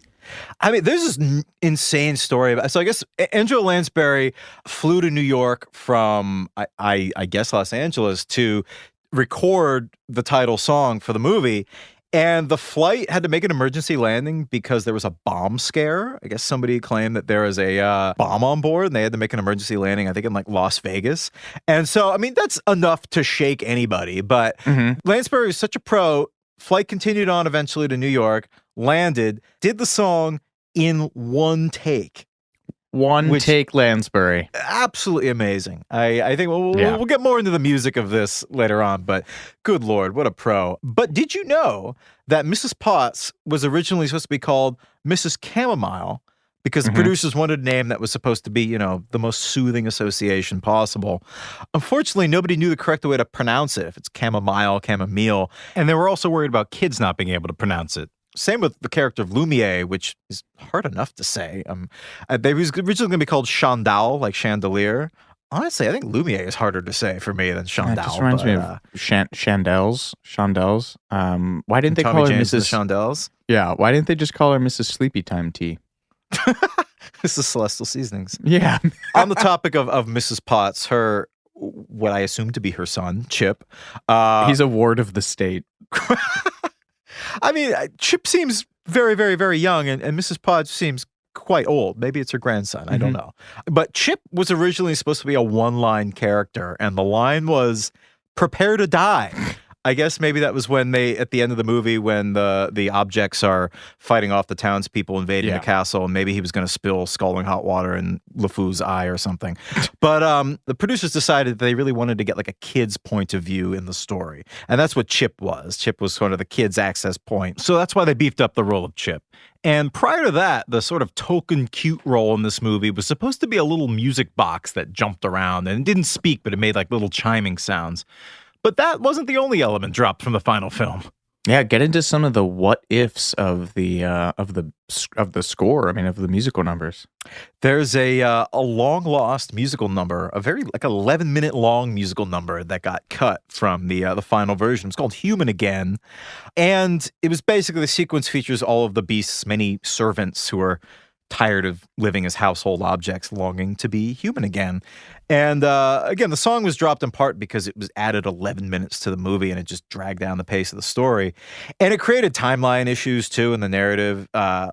I mean, there's this insane story about. So I guess Angela Lansbury flew to New York from I guess Los Angeles to record the title song for the movie, and the flight had to make an emergency landing because there was a bomb scare. I guess somebody claimed that there was a bomb on board, and they had to make an emergency landing. I think in like Las Vegas, and so I mean that's enough to shake anybody. But Lansbury was such a pro. Flight continued on eventually to New York. Landed, did the song in one take. One take Lansbury. Absolutely amazing. I think we'll get more into the music of this later on, but good Lord, what a pro. But did you know that Mrs. Potts was originally supposed to be called Mrs. Chamomile because the producers wanted a name that was supposed to be, you know, the most soothing association possible. Unfortunately, nobody knew the correct way to pronounce it, if it's chamomile, chamomile, and they were also worried about kids not being able to pronounce it. Same with the character of Lumiere, which is hard enough to say. They was originally going to be called Chandal, like chandelier. Honestly, I think Lumiere is harder to say for me than Chandal. It just reminds me of Chandels. Why didn't they call her Mrs. Chandels? Yeah, why didn't they just call her Mrs. Sleepy Time Tea? This is Celestial Seasonings. Yeah. On the topic of Mrs. Potts, her, what I assume to be her son, Chip. He's a ward of the state. I mean, Chip seems very, very, very young, and Mrs. Potts seems quite old. Maybe it's her grandson. I don't know. But Chip was originally supposed to be a one-line character, and the line was, "Prepare to die." I guess maybe that was when they, at the end of the movie, when the objects are fighting off the townspeople invading the castle, and maybe he was going to spill scalding hot water in LeFou's eye or something. But the producers decided that they really wanted to get like a kid's point of view in the story. And that's what Chip was. Chip was sort of the kid's access point. So that's why they beefed up the role of Chip. And prior to that, the sort of token cute role in this movie was supposed to be a little music box that jumped around and didn't speak, but it made like little chiming sounds. But that wasn't the only element dropped from the final film. Yeah, get into some of the what ifs of the score. I mean, of the musical numbers. There's a long lost musical number, a very like 11-minute long musical number that got cut from the final version. It's called "Human Again," and it was basically the sequence features all of the Beast's many servants who are tired of living as household objects, longing to be human again. And again, the song was dropped in part because it was added 11 minutes to the movie and it just dragged down the pace of the story. And it created timeline issues too in the narrative.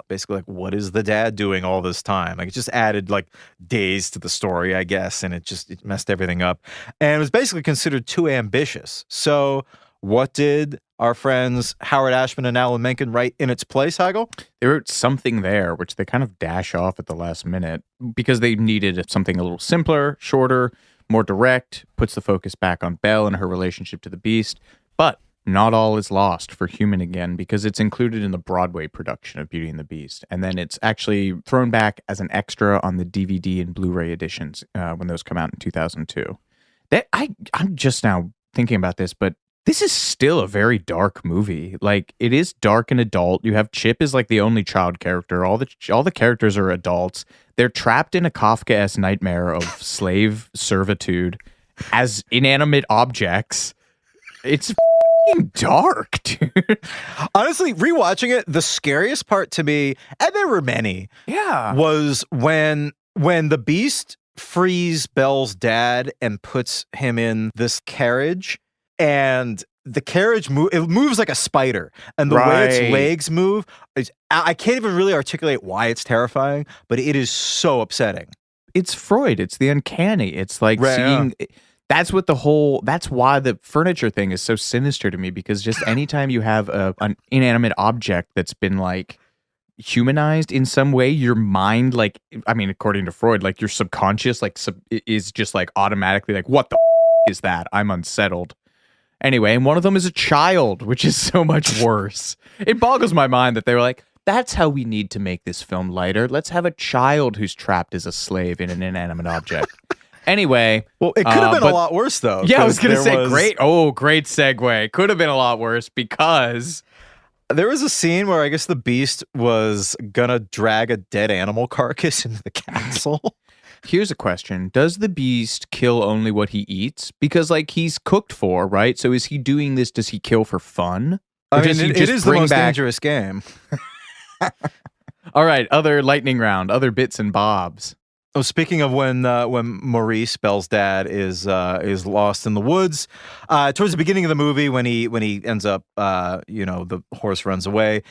Basically, like, what is the dad doing all this time? Like, it just added like days to the story, I guess, and it messed everything up. And it was basically considered too ambitious. So what did our friends Howard Ashman and Alan Menken write in its place, Heigl? They wrote Something There, which they kind of dash off at the last minute because they needed something a little simpler, shorter, more direct, puts the focus back on Belle and her relationship to the Beast. But not all is lost for Human Again because it's included in the Broadway production of Beauty and the Beast. And then it's actually thrown back as an extra on the DVD and Blu-ray editions when those come out in 2002. I'm just now thinking about this, but this is still a very dark movie. Like, it is dark and adult. You have Chip is like the only child character. All the characters are adults. They're trapped in a Kafkaesque nightmare of slave servitude as inanimate objects. It's f***ing dark, dude. Honestly, rewatching it, the scariest part to me, and there were many, was when the Beast frees Belle's dad and puts him in this carriage. And the carriage moves like a spider, and the way its legs move, I can't even really articulate why it's terrifying, but it is so upsetting. It's Freud. It's the uncanny. It's like seeing. That's why the furniture thing is so sinister to me, because just anytime you have an inanimate object that's been like humanized in some way, your mind, like, I mean, according to Freud, like your subconscious, like is just like automatically like, what the is that? I'm unsettled. Anyway, and one of them is a child, which is so much worse. It boggles my mind that they were like, that's how we need to make this film lighter. Let's have a child who's trapped as a slave in an inanimate object. Anyway. Well, it could have been a lot worse, though. Yeah, I was going to say, was... great segue. Could have been a lot worse because... There was a scene where I guess the Beast was gonna drag a dead animal carcass into the castle. Here's a question. Does the Beast kill only what he eats? Because, like, he's cooked for, right? So is he doing this, does he kill for fun? Or it is the most dangerous game. All right, other lightning round, other bits and bobs. Oh, speaking of when Maurice, Belle's dad, is lost in the woods, towards the beginning of the movie, when he ends up, the horse runs away,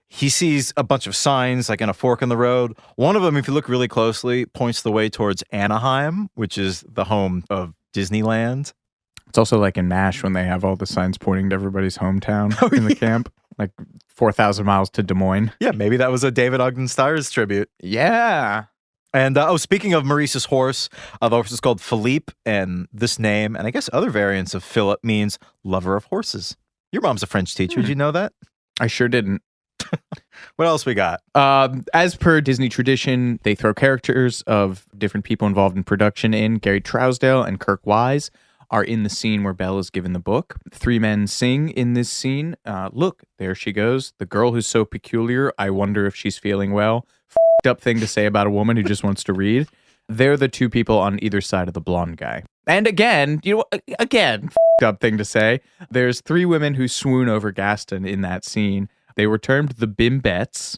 he sees a bunch of signs like in a fork in the road. One of them, if you look really closely, points the way towards Anaheim, which is the home of Disneyland. It's also like in MASH when they have all the signs pointing to everybody's hometown in the camp, like 4,000 miles to Des Moines. Yeah, maybe that was a David Ogden Stiers tribute. Yeah. And, speaking of Maurice's horse, the horse is called Philippe, and this name, and I guess other variants of Philip, means lover of horses. Your mom's a French teacher. Did you know that? I sure didn't. What else we got? As per Disney tradition, they throw characters of different people involved in production in. Gary Trousdale and Kirk Wise are in the scene where Belle is given the book. Three men sing in this scene. Look, there she goes. The girl who's so peculiar, I wonder if she's feeling well. Up thing to say about a woman who just wants to read. They're the two people on either side of the blonde guy. And again, up thing to say. There's three women who swoon over Gaston in that scene. They were termed the Bimbettes.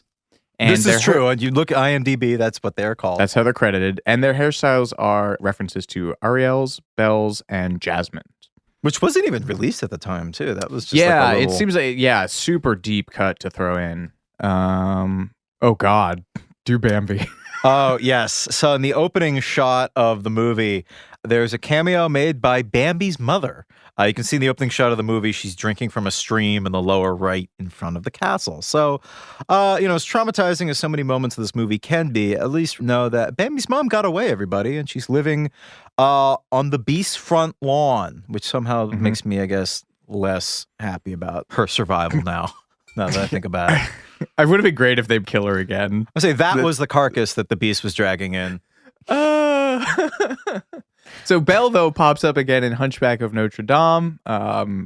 And this is true. And you look at IMDb, that's what they're called. That's how they're credited. And their hairstyles are references to Ariel's, Belle's, and Jasmine's. Which wasn't even released at the time, too. That was just it seems like, super deep cut to throw in. Oh, God. Do Bambi. Oh, yes. So in the opening shot of the movie, there's a cameo made by Bambi's mother. You can see in the opening shot of the movie, she's drinking from a stream in the lower right in front of the castle. So, as traumatizing as so many moments of this movie can be, at least know that Bambi's mom got away, everybody, and she's living on the Beast's front lawn, which somehow makes me, I guess, less happy about her survival now that I think about it. It would have been great if they'd kill her again. I say that was the carcass that the Beast was dragging in. So Belle, though, pops up again in Hunchback of Notre Dame,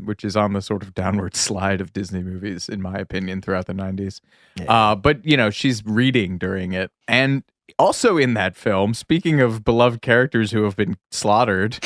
which is on the sort of downward slide of Disney movies, in my opinion, throughout the 90s. Yeah. But, she's reading during it. And also in that film, speaking of beloved characters who have been slaughtered...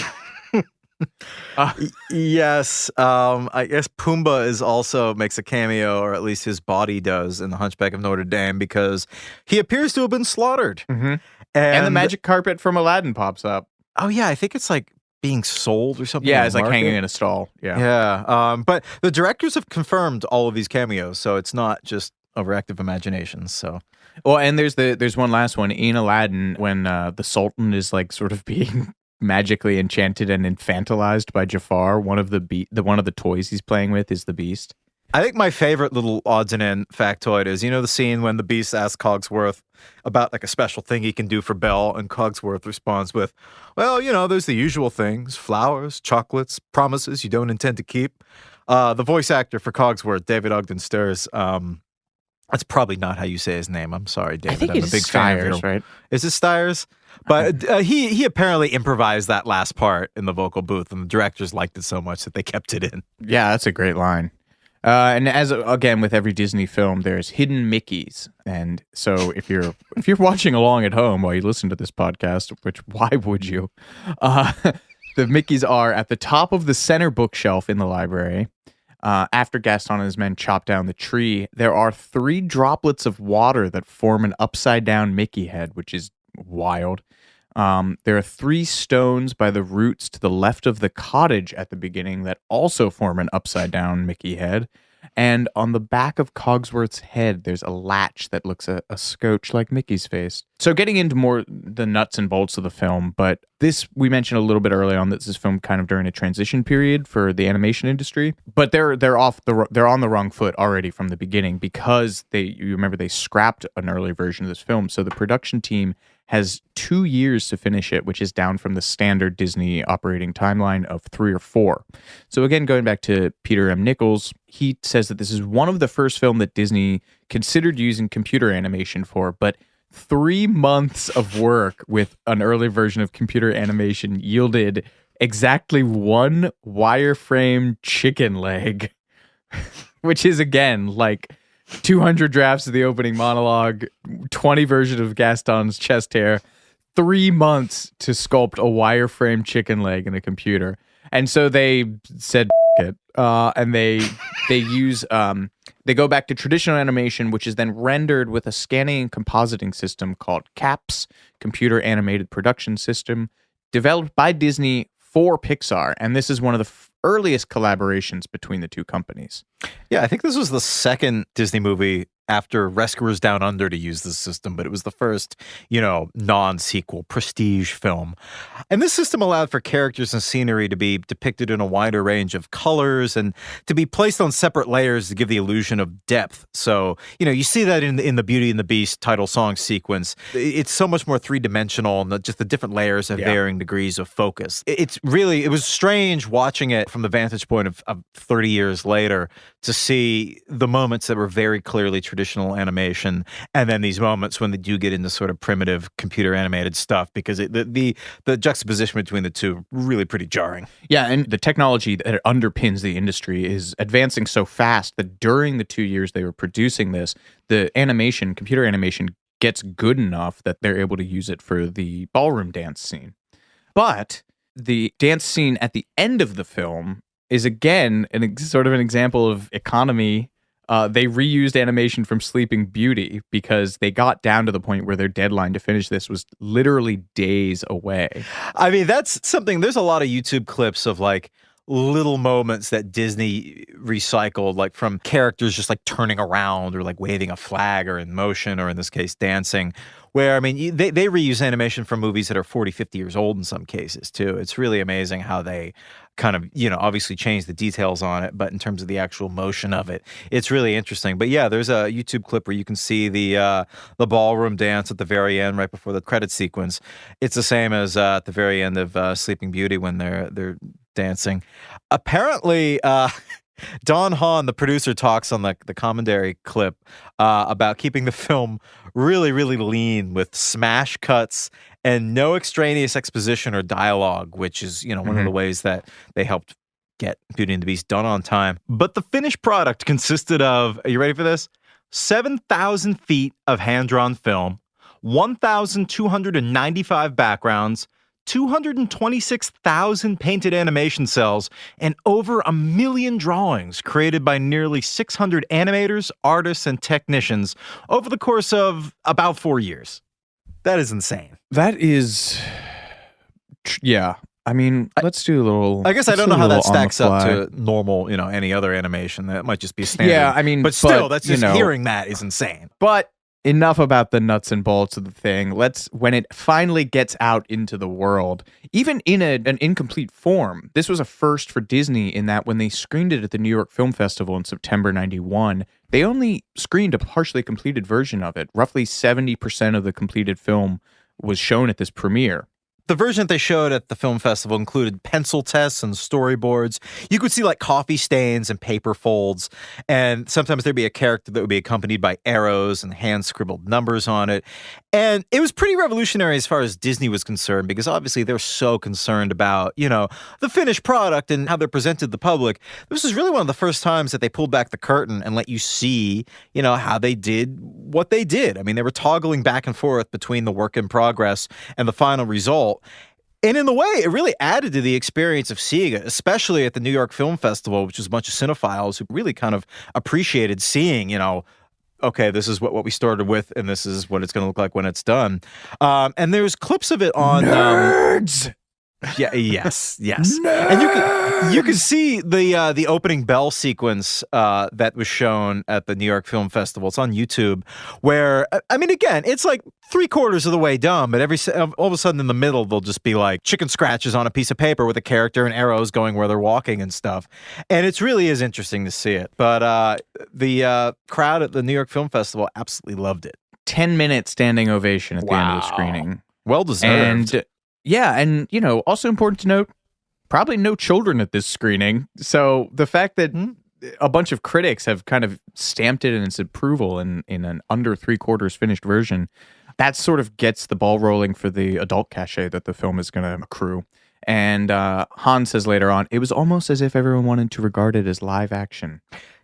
Yes, I guess Pumbaa makes a cameo, or at least his body does, in the Hunchback of Notre Dame, because he appears to have been slaughtered. Mm-hmm. And the magic carpet from Aladdin pops up. Oh yeah, I think it's like being sold or something. Yeah, it's like hanging in a stall. Yeah. But the directors have confirmed all of these cameos, so it's not just overactive imaginations. So. Well, and there's one last one in Aladdin when the Sultan is like sort of being magically enchanted and infantilized by Jafar. One of the toys he's playing with is the Beast. I think my favorite little odds and end factoid is, the scene when the Beast asks Cogsworth about like a special thing he can do for Belle, and Cogsworth responds with, well, there's the usual things, flowers, chocolates, promises you don't intend to keep. The voice actor for Cogsworth, David Ogden Stiers, that's probably not how you say his name. I'm sorry, David. I think I'm it's a big fan of right? Is it Stiers? But he apparently improvised that last part in the vocal booth, and the directors liked it so much that they kept it in. Yeah, that's a great line. And as again with every Disney film, there's hidden Mickeys, and so if you're watching along at home while you listen to this podcast, which why would you? The Mickeys are at the top of the center bookshelf in the library. After Gaston and his men chop down the tree, there are 3 droplets of water that form an upside down Mickey head, which is wild. There are 3 stones by the roots to the left of the cottage at the beginning that also form an upside down Mickey head. And on the back of Cogsworth's head, there's a latch that looks a scotch like Mickey's face. So getting into more the nuts and bolts of the film, but this, we mentioned a little bit early on that this is filmed kind of during a transition period for the animation industry. But they're on the wrong foot already from the beginning, because you remember they scrapped an early version of this film. So the production team has 2 years to finish it, which is down from the standard Disney operating timeline of 3 or 4. So again, going back to Peter M. Nichols, he says that this is one of the first film that Disney considered using computer animation for, but 3 months of work with an early version of computer animation yielded exactly one wireframe chicken leg, which is, again, like 200 drafts of the opening monologue, 20 versions of Gaston's chest hair, 3 months to sculpt a wireframe chicken leg in a computer. And so they said it, and they use they go back to traditional animation, which is then rendered with a scanning and compositing system called CAPS, Computer Animated Production System, developed by Disney for Pixar. And this is one of the earliest collaborations between the two companies. Yeah, I think this was the second Disney movie after Rescuers Down Under to use this system, but it was the first, non-sequel prestige film. And this system allowed for characters and scenery to be depicted in a wider range of colors and to be placed on separate layers to give the illusion of depth. So, you see that in the Beauty and the Beast title song sequence. It's so much more three-dimensional, and just the different layers have varying degrees of focus. It was strange watching it from the vantage point of 30 years later to see the moments that were very clearly traditional animation, and then these moments when they do get into sort of primitive computer animated stuff, because the juxtaposition between the two really pretty jarring. Yeah, and the technology that underpins the industry is advancing so fast that during the 2 years they were producing this, the computer animation gets good enough that they're able to use it for the ballroom dance scene. But the dance scene at the end of the film is, again, sort of an example of economy. They reused animation from Sleeping Beauty because they got down to the point where their deadline to finish this was literally days away. I mean, that's something. There's a lot of YouTube clips of like little moments that Disney recycled, like from characters just like turning around or like waving a flag or in motion, or in this case, dancing, where, I mean, they reuse animation from movies that are 40, 50 years old in some cases too. It's really amazing how they kind of, obviously change the details on it, but in terms of the actual motion of it, it's really interesting. But yeah, there's a YouTube clip where you can see the ballroom dance at the very end, right before the credit sequence. It's the same as at the very end of Sleeping Beauty when they're dancing. Apparently, Don Hahn, the producer, talks on the commentary clip about keeping the film really, really lean with smash cuts and no extraneous exposition or dialogue, which is, one of the ways that they helped get Beauty and the Beast done on time. But the finished product consisted of, are you ready for this? 7,000 feet of hand-drawn film, 1,295 backgrounds, 226,000 painted animation cells, and over 1 million drawings created by nearly 600 animators, artists, and technicians over the course of about 4 years. That is insane. That is, yeah. I mean, let's do a little. I guess I don't know how that stacks up to normal, any other animation. That might just be standard. Yeah, I mean, but still, that's just hearing that is insane. But enough about the nuts and bolts of the thing. When it finally gets out into the world, even in an incomplete form, this was a first for Disney in that when they screened it at the New York Film Festival in September 91, they only screened a partially completed version of it. Roughly 70% of the completed film was shown at this premiere. The version that they showed at the film festival included pencil tests and storyboards. You could see like coffee stains and paper folds, and sometimes there'd be a character that would be accompanied by arrows and hand-scribbled numbers on it. And it was pretty revolutionary as far as Disney was concerned, because obviously they're so concerned about, the finished product and how they're presented to the public. This is really one of the first times that they pulled back the curtain and let you see, how they did what they did. I mean, they were toggling back and forth between the work in progress and the final result. And in the way, it really added to the experience of seeing it, especially at the New York Film Festival, which was a bunch of cinephiles who really kind of appreciated seeing, okay, this is what we started with, and this is what it's going to look like when it's done. And there's clips of it on Nerds. Yeah. Yes. And you can see the opening Belle sequence that was shown at the New York Film Festival. It's on YouTube. Where, I mean, again, it's like 3/4 of the way done, but all of a sudden in the middle they'll just be like chicken scratches on a piece of paper with a character and arrows going where they're walking and stuff. And it really is interesting to see it. But the crowd at the New York Film Festival absolutely loved it. 10-minute standing ovation at the end of the screening. Well deserved. And yeah, and also important to note, probably no children at this screening. So the fact that a bunch of critics have kind of stamped it in its approval in an under 3/4 finished version, that sort of gets the ball rolling for the adult cachet that the film is going to accrue. And Han says later on, it was almost as if everyone wanted to regard it as live action.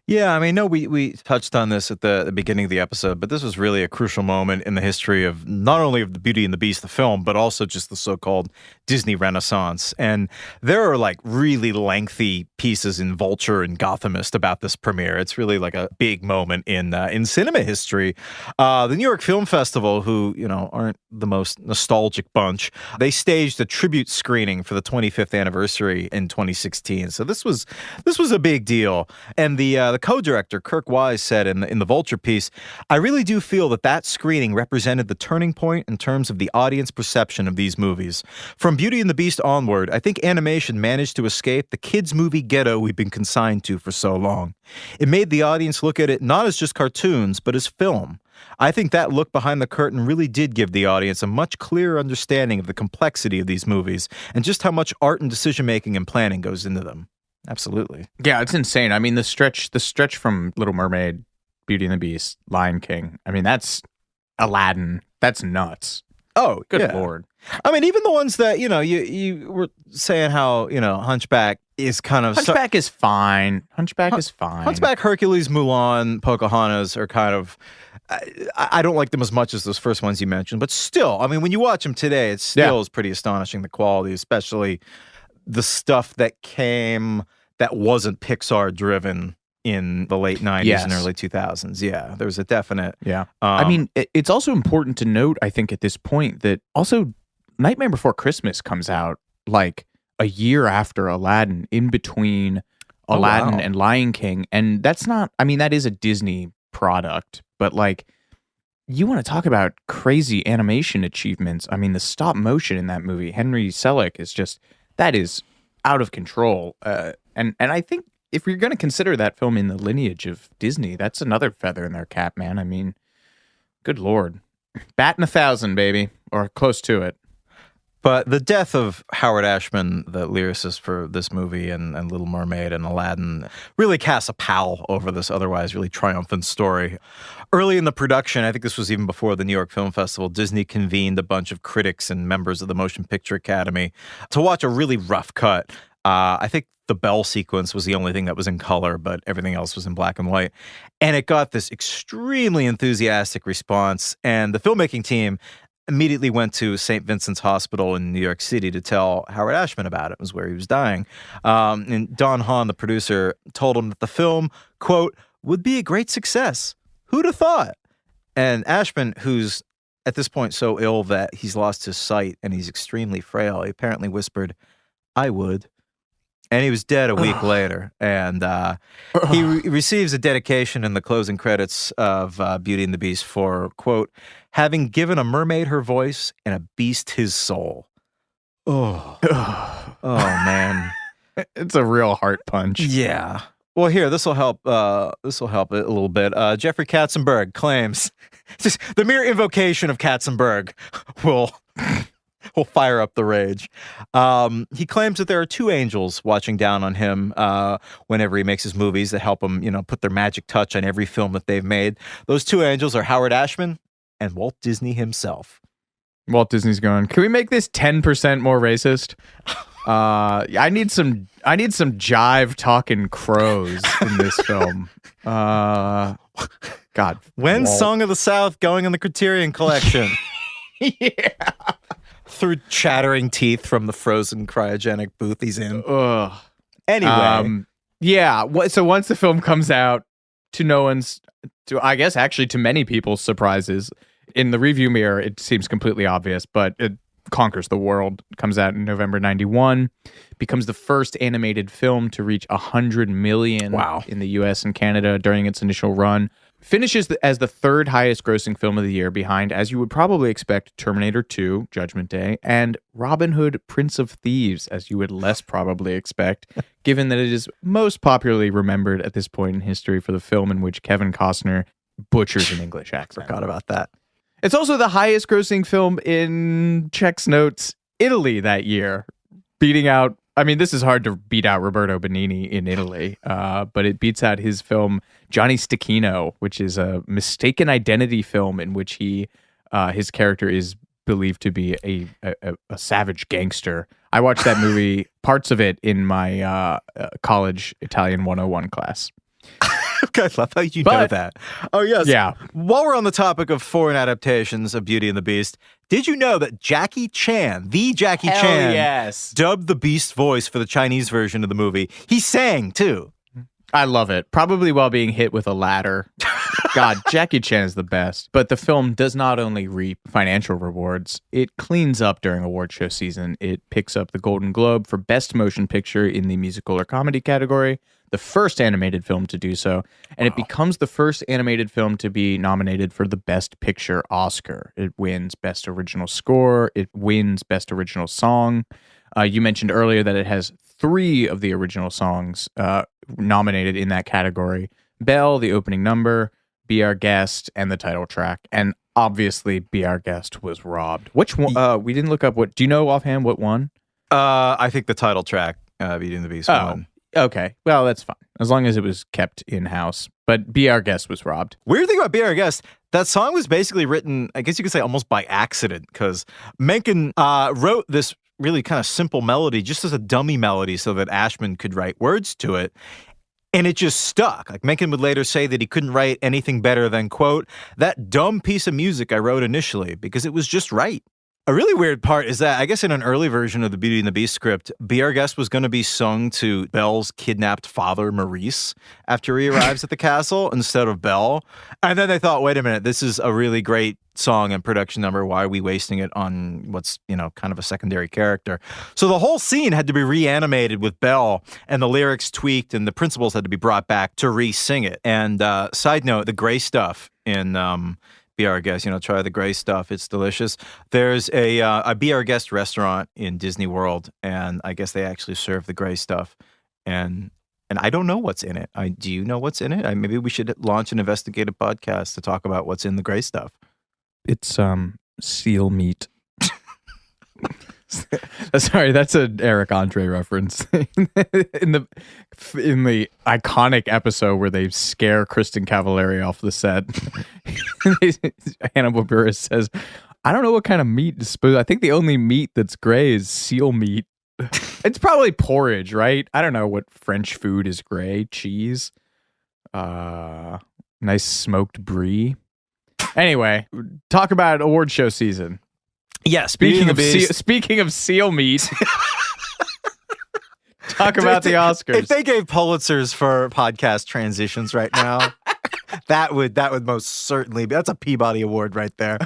Yeah, I mean, no, we touched on this at the beginning of the episode, but this was really a crucial moment in the history of not only of the Beauty and the Beast, the film, but also just the so-called Disney Renaissance. And there are like really lengthy pieces in Vulture and Gothamist about this premiere. It's really like a big moment in cinema history. The New York Film Festival, who aren't the most nostalgic bunch, they staged a tribute screening for the 25th anniversary in 2016. So this was a big deal, and the co-director, Kirk Wise, said in the Vulture piece, "I really do feel that screening represented the turning point in terms of the audience perception of these movies. From Beauty and the Beast onward, I think animation managed to escape the kids' movie ghetto we've been consigned to for so long. It made the audience look at it not as just cartoons, but as film. I think that look behind the curtain really did give the audience a much clearer understanding of the complexity of these movies and just how much art and decision-making and planning goes into them." Absolutely. Yeah, it's insane. I mean, the stretch from Little Mermaid, Beauty and the Beast, Lion King. I mean, that's Aladdin. That's nuts. Oh, good Lord. I mean, even the ones that, you were saying how, Hunchback is kind of... Hunchback is fine. Hunchback is fine. Hunchback, Hercules, Mulan, Pocahontas are kind of... I don't like them as much as those first ones you mentioned, but still, I mean, when you watch them today, it still is pretty astonishing, the quality, especially the stuff that wasn't Pixar driven in the late 90s and early 2000s. Yeah, there's a definite... Yeah. I mean, it's also important to note, I think, at this point that also Nightmare Before Christmas comes out like a year after Aladdin, in between Aladdin and Lion King. And that's not... I mean, that is a Disney product, but like, you want to talk about crazy animation achievements. I mean, the stop motion in that movie, Henry Selick, is just... That is out of control. And I think if you're going to consider that film in the lineage of Disney, that's another feather in their cap, man. I mean, good Lord. Batting 1,000, baby, or close to it. But the death of Howard Ashman, the lyricist for this movie and Little Mermaid and Aladdin, really casts a pall over this otherwise really triumphant story. Early in the production, I think this was even before the New York Film Festival, Disney convened a bunch of critics and members of the Motion Picture Academy to watch a really rough cut. I think the Belle sequence was the only thing that was in color, but everything else was in black and white. And it got this extremely enthusiastic response. And the filmmaking team immediately went to St. Vincent's Hospital in New York City to tell Howard Ashman about it. It was where he was dying. And Don Hahn, the producer, told him that the film, quote, would be a great success. Who'd have thought? And Ashman, who's at this point so ill that he's lost his sight and he's extremely frail, he apparently whispered, "I would." And he was dead a week later. And he receives a dedication in the closing credits of Beauty and the Beast for, quote, having given a mermaid her voice and a beast his soul. Oh, man. It's a real heart punch. Yeah. Well, here, this will help. This will help it a little bit. Jeffrey Katzenberg claims just the mere invocation of Katzenberg will fire up the rage. He claims that there are two angels watching down on him whenever he makes his movies that help him, put their magic touch on every film that they've made. Those two angels are Howard Ashman and Walt Disney himself. Walt Disney's going, can we make this 10% more racist? I need some jive talking crows in this film. God. When's Song of the South going in the Criterion Collection? Yeah. Through chattering teeth from the frozen cryogenic booth he's in. Ugh. Anyway. Yeah. So once the film comes out, I guess actually to many people's surprises, in the review mirror, it seems completely obvious, but it conquers the world. It comes out in November 91, becomes the first animated film to reach 100 million in the US and Canada during its initial run. Finishes as the third highest grossing film of the year, behind, as you would probably expect, Terminator 2, Judgment Day, and Robin Hood, Prince of Thieves, as you would less probably expect, given that it is most popularly remembered at this point in history for the film in which Kevin Costner butchers an English accent. Forgot about that. It's also the highest grossing film in Check's Notes, Italy that year, beating out, I mean, this is hard to beat out Roberto Benigni in Italy, but it beats out his film Johnny Stecchino, which is a mistaken identity film in which he his character is believed to be a savage gangster. I watched that movie, parts of it, in my college Italian 101 class. Okay, I love how you know that. Oh, yes. Yeah. While we're on the topic of foreign adaptations of Beauty and the Beast, did you know that Jackie Chan, the Jackie Chan, yes, dubbed the Beast voice for the Chinese version of the movie? He sang, too. I love it. Probably while being hit with a ladder. God, Jackie Chan is the best. But the film does not only reap financial rewards, it cleans up during award show season. It picks up the Golden Globe for Best Motion Picture in the musical or comedy category, the first animated film to do so, and it becomes the first animated film to be nominated for the Best Picture Oscar. It wins Best Original Score. It wins Best Original Song. You mentioned earlier that it has 3 of the original songs nominated in that category. Belle, the opening number, Be Our Guest, and the title track. And obviously, Be Our Guest was robbed. Which one? We didn't look up what. Do you know offhand what one? I think the title track, Beauty and the Beast, won. Okay. Well, that's fine. As long as it was kept in-house. But Be Our Guest was robbed. Weird thing about Be Our Guest, that song was basically written, I guess you could say almost by accident, because Menken wrote this really kind of simple melody just as a dummy melody so that Ashman could write words to it. And it just stuck. Like, Menken would later say that he couldn't write anything better than, quote, that dumb piece of music I wrote initially because it was just right. A really weird part is that I guess in an early version of the Beauty and the Beast script, Be Our Guest was going to be sung to Belle's kidnapped father, Maurice, after he arrives at the castle instead of Belle. And then they thought, wait a minute, this is a really great song and production number. Why are we wasting it on what's, kind of a secondary character? So the whole scene had to be reanimated with Belle and the lyrics tweaked and the principals had to be brought back to re-sing it. And side note, the gray stuff in Be Our Guest, try the gray stuff. It's delicious. There's a Be Our Guest restaurant in Disney World, and I guess they actually serve the gray stuff. And I don't know what's in it. Do you know what's in it? Maybe we should launch an investigative podcast to talk about what's in the gray stuff. It's seal meat. Sorry, that's an Eric Andre reference. in the iconic episode where they scare Kristen Cavallari off the set, Hannibal Buress says, "I don't know what kind of meat is supposed. I think the only meat that's gray is seal meat. It's probably porridge, right? I don't know what French food is gray. Cheese, nice smoked brie. Anyway, talk about award show season." Yeah, speaking of seal meat, talk about the Oscars. If they gave Pulitzers for podcast transitions right now, that would most certainly be. That's a Peabody Award right there.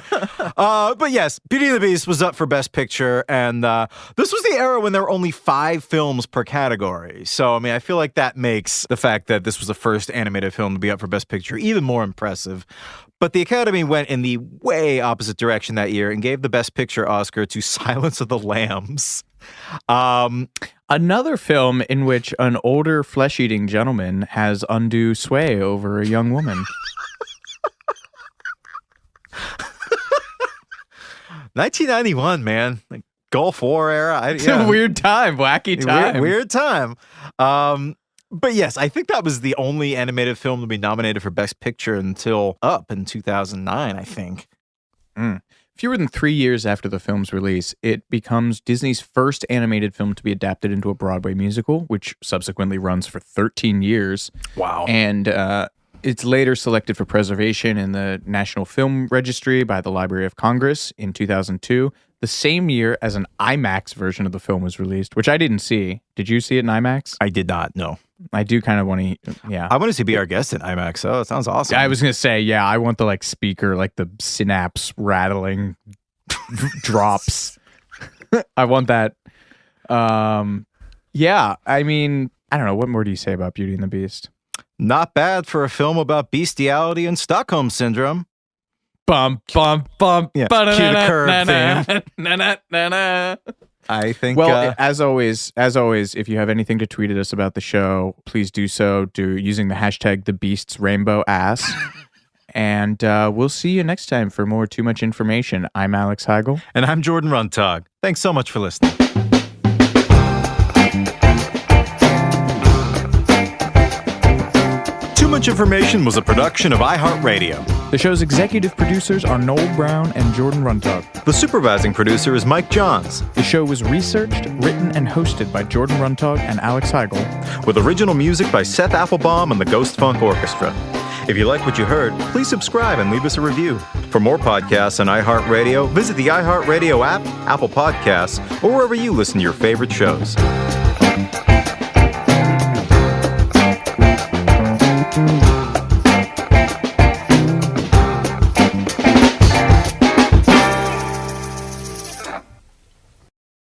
But yes, Beauty and the Beast was up for Best Picture, and this was the era when there were only 5 films per category. So, I feel like that makes the fact that this was the first animated film to be up for Best Picture even more impressive. But the Academy went in the way opposite direction that year and gave the Best Picture Oscar to Silence of the Lambs. Another film in which an older flesh-eating gentleman has undue sway over a young woman. 1991, man. Like Gulf War era. It's a weird time, wacky time. Weird time. But yes, I think that was the only animated film to be nominated for Best Picture until Up in 2009, I think. Fewer than 3 years after the film's release, it becomes Disney's first animated film to be adapted into a Broadway musical, which subsequently runs for 13 years. Wow. And it's later selected for preservation in the National Film Registry by the Library of Congress in 2002, the same year as an IMAX version of the film was released, which I didn't see. Did you see it in IMAX? I did not, no. I do kind of want to, yeah. I want to see Be Our Guest in IMAX, so it sounds awesome. I was going to say, yeah, I want the speaker, the synapse rattling drops. I want that. Yeah, I don't know. What more do you say about Beauty and the Beast? Not bad for a film about bestiality and Stockholm Syndrome. Bum, bum, bum. Yeah, cue the curb theme. I think. Well, as always, if you have anything to tweet at us about the show, please do so. Using the hashtag #TheBeastsRainbowAss. And we'll see you next time for more Too Much Information. I'm Alex Heigl. And I'm Jordan Runtagh. Thanks so much for listening. Too Much Information was a production of iHeartRadio. The show's executive producers are Noel Brown and Jordan Runtagh. The supervising producer is Mike Johns. The show was researched, written, and hosted by Jordan Runtagh and Alex Heigl, with original music by Seth Applebaum and the Ghost Funk Orchestra. If you like what you heard, please subscribe and leave us a review. For more podcasts on iHeartRadio, visit the iHeartRadio app, Apple Podcasts, or wherever you listen to your favorite shows.